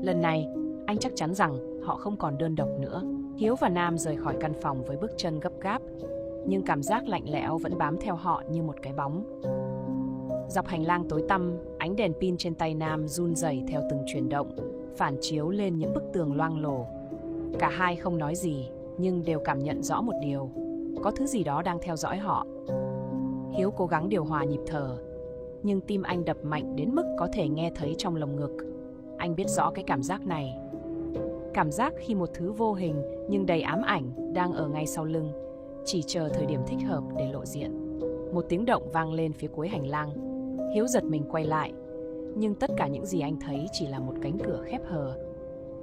A: Lần này, anh chắc chắn rằng họ không còn đơn độc nữa. Hiếu và Nam rời khỏi căn phòng với bước chân gấp gáp, nhưng cảm giác lạnh lẽo vẫn bám theo họ như một cái bóng. Dọc hành lang tối tăm, ánh đèn pin trên tay Nam run rẩy theo từng chuyển động, phản chiếu lên những bức tường loang lổ. Cả hai không nói gì, nhưng đều cảm nhận rõ một điều, có thứ gì đó đang theo dõi họ. Hiếu cố gắng điều hòa nhịp thở, nhưng tim anh đập mạnh đến mức có thể nghe thấy trong lồng ngực. Anh biết rõ cái cảm giác này. Cảm giác khi một thứ vô hình nhưng đầy ám ảnh đang ở ngay sau lưng, chỉ chờ thời điểm thích hợp để lộ diện. Một tiếng động vang lên phía cuối hành lang. Hiếu giật mình quay lại, nhưng tất cả những gì anh thấy chỉ là một cánh cửa khép hờ.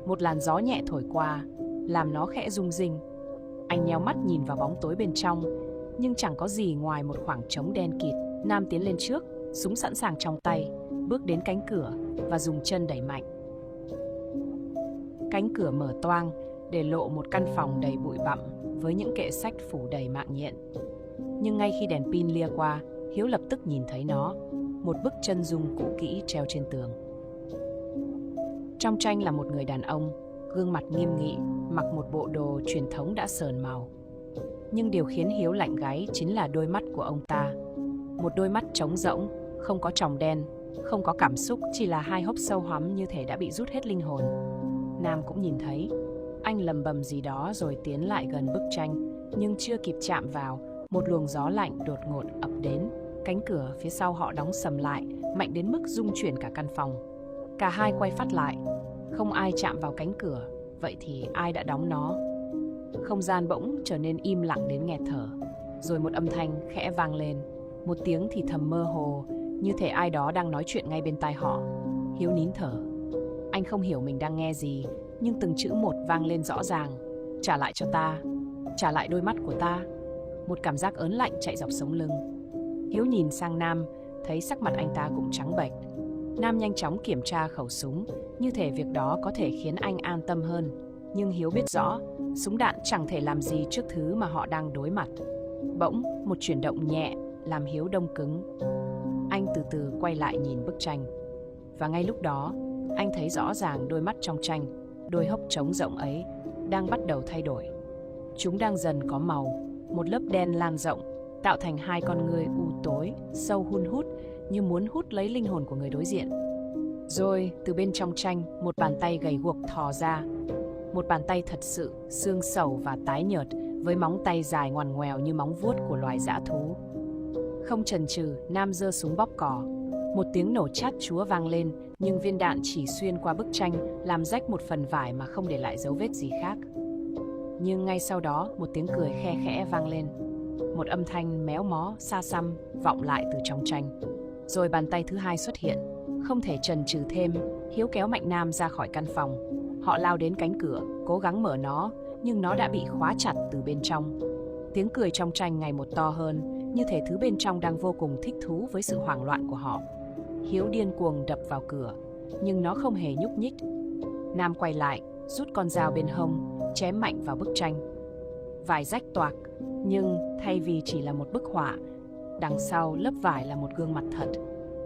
A: Một làn gió nhẹ thổi qua, làm nó khẽ rung rinh. Anh nheo mắt nhìn vào bóng tối bên trong, nhưng chẳng có gì ngoài một khoảng trống đen kịt. Nam tiến lên trước, súng sẵn sàng trong tay, bước đến cánh cửa và dùng chân đẩy mạnh. Cánh cửa mở toang để lộ một căn phòng đầy bụi bặm với những kệ sách phủ đầy mạng nhện. Nhưng ngay khi đèn pin lia qua, Hiếu lập tức nhìn thấy nó, một bức chân dung cũ kỹ treo trên tường. Trong tranh là một người đàn ông, gương mặt nghiêm nghị, mặc một bộ đồ truyền thống đã sờn màu. Nhưng điều khiến Hiếu lạnh gáy chính là đôi mắt của ông ta. Một đôi mắt trống rỗng, không có tròng đen, không có cảm xúc, chỉ là hai hốc sâu hoắm như thể đã bị rút hết linh hồn. Nam cũng nhìn thấy. Anh lầm bầm gì đó rồi tiến lại gần bức tranh, nhưng chưa kịp chạm vào, một luồng gió lạnh đột ngột ập đến. Cánh cửa phía sau họ đóng sầm lại, mạnh đến mức rung chuyển cả căn phòng. Cả hai quay phát lại. Không ai chạm vào cánh cửa, vậy thì ai đã đóng nó? Không gian bỗng trở nên im lặng đến nghẹt thở. Rồi một âm thanh khẽ vang lên, một tiếng thì thầm mơ hồ, như thể ai đó đang nói chuyện ngay bên tai họ. Hiếu nín thở. Anh không hiểu mình đang nghe gì, nhưng từng chữ một vang lên rõ ràng. Trả lại cho ta, trả lại đôi mắt của ta. Một cảm giác ớn lạnh chạy dọc sống lưng. Hiếu nhìn sang Nam, thấy sắc mặt anh ta cũng trắng bệch. Nam nhanh chóng kiểm tra khẩu súng, như thể việc đó có thể khiến anh an tâm hơn. Nhưng Hiếu biết rõ, súng đạn chẳng thể làm gì trước thứ mà họ đang đối mặt. Bỗng, một chuyển động nhẹ làm Hiếu đông cứng. Anh từ từ quay lại nhìn bức tranh. Và ngay lúc đó, anh thấy rõ ràng đôi mắt trong tranh, đôi hốc trống rỗng ấy, đang bắt đầu thay đổi. Chúng đang dần có màu, một lớp đen lan rộng, tạo thành hai con người u tối, sâu hun hút, như muốn hút lấy linh hồn của người đối diện. Rồi, từ bên trong tranh, một bàn tay gầy guộc thò ra. Một bàn tay thật sự, xương xẩu và tái nhợt, với móng tay dài ngoằn ngoèo như móng vuốt của loài dã thú. Không chần chừ, Nam giơ súng bóp cò. Một tiếng nổ chát chúa vang lên, nhưng viên đạn chỉ xuyên qua bức tranh, làm rách một phần vải mà không để lại dấu vết gì khác. Nhưng ngay sau đó, một tiếng cười khe khẽ vang lên. Một âm thanh méo mó, xa xăm, vọng lại từ trong tranh. Rồi bàn tay thứ hai xuất hiện. Không thể chần chừ thêm, Hiếu kéo mạnh Nam ra khỏi căn phòng. Họ lao đến cánh cửa, cố gắng mở nó, nhưng nó đã bị khóa chặt từ bên trong. Tiếng cười trong tranh ngày một to hơn, như thể thứ bên trong đang vô cùng thích thú với sự hoảng loạn của họ. Hiếu điên cuồng đập vào cửa, nhưng nó không hề nhúc nhích. Nam quay lại, rút con dao bên hông, chém mạnh vào bức tranh. Vải rách toạc, nhưng thay vì chỉ là một bức họa, đằng sau lớp vải là một gương mặt thật,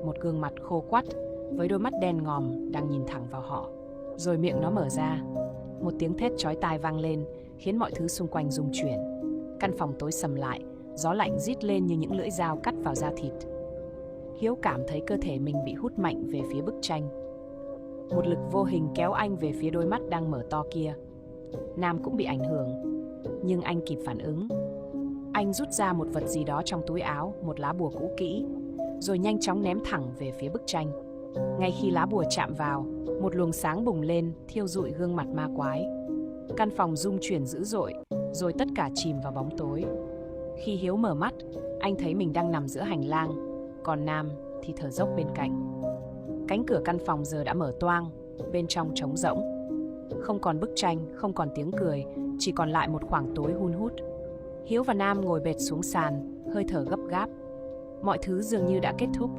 A: một gương mặt khô quắt, với đôi mắt đen ngòm đang nhìn thẳng vào họ. Rồi miệng nó mở ra, một tiếng thét chói tai vang lên, khiến mọi thứ xung quanh rung chuyển. Căn phòng tối sầm lại, gió lạnh rít lên như những lưỡi dao cắt vào da thịt. Hiếu cảm thấy cơ thể mình bị hút mạnh về phía bức tranh. Một lực vô hình kéo anh về phía đôi mắt đang mở to kia. Nam cũng bị ảnh hưởng, nhưng anh kịp phản ứng. Anh rút ra một vật gì đó trong túi áo, một lá bùa cũ kỹ, rồi nhanh chóng ném thẳng về phía bức tranh. Ngay khi lá bùa chạm vào, một luồng sáng bùng lên, thiêu rụi gương mặt ma quái. Căn phòng rung chuyển dữ dội, rồi tất cả chìm vào bóng tối. Khi Hiếu mở mắt, anh thấy mình đang nằm giữa hành lang, còn Nam thì thở dốc bên cạnh. Cánh cửa căn phòng giờ đã mở toang, bên trong trống rỗng. Không còn bức tranh, không còn tiếng cười, chỉ còn lại một khoảng tối hun hút. Hiếu và Nam ngồi bệt xuống sàn, hơi thở gấp gáp. Mọi thứ dường như đã kết thúc,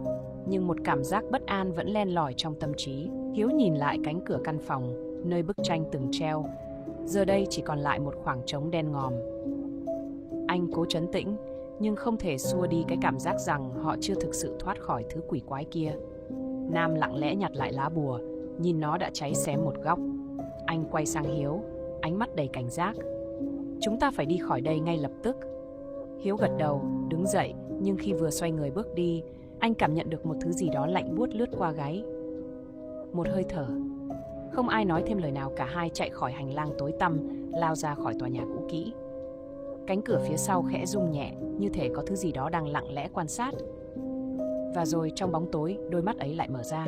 A: nhưng một cảm giác bất an vẫn len lỏi trong tâm trí. Hiếu nhìn lại cánh cửa căn phòng, nơi bức tranh từng treo. Giờ đây chỉ còn lại một khoảng trống đen ngòm. Anh cố trấn tĩnh, nhưng không thể xua đi cái cảm giác rằng họ chưa thực sự thoát khỏi thứ quỷ quái kia. Nam lặng lẽ nhặt lại lá bùa, nhìn nó đã cháy xém một góc. Anh quay sang Hiếu, ánh mắt đầy cảnh giác. Chúng ta phải đi khỏi đây ngay lập tức. Hiếu gật đầu, đứng dậy, nhưng khi vừa xoay người bước đi, anh cảm nhận được một thứ gì đó lạnh buốt lướt qua gáy. Một hơi thở. Không ai nói thêm lời nào, cả hai chạy khỏi hành lang tối tăm, lao ra khỏi tòa nhà cũ kỹ. Cánh cửa phía sau khẽ rung nhẹ, như thể có thứ gì đó đang lặng lẽ quan sát. Và rồi trong bóng tối, đôi mắt ấy lại mở ra.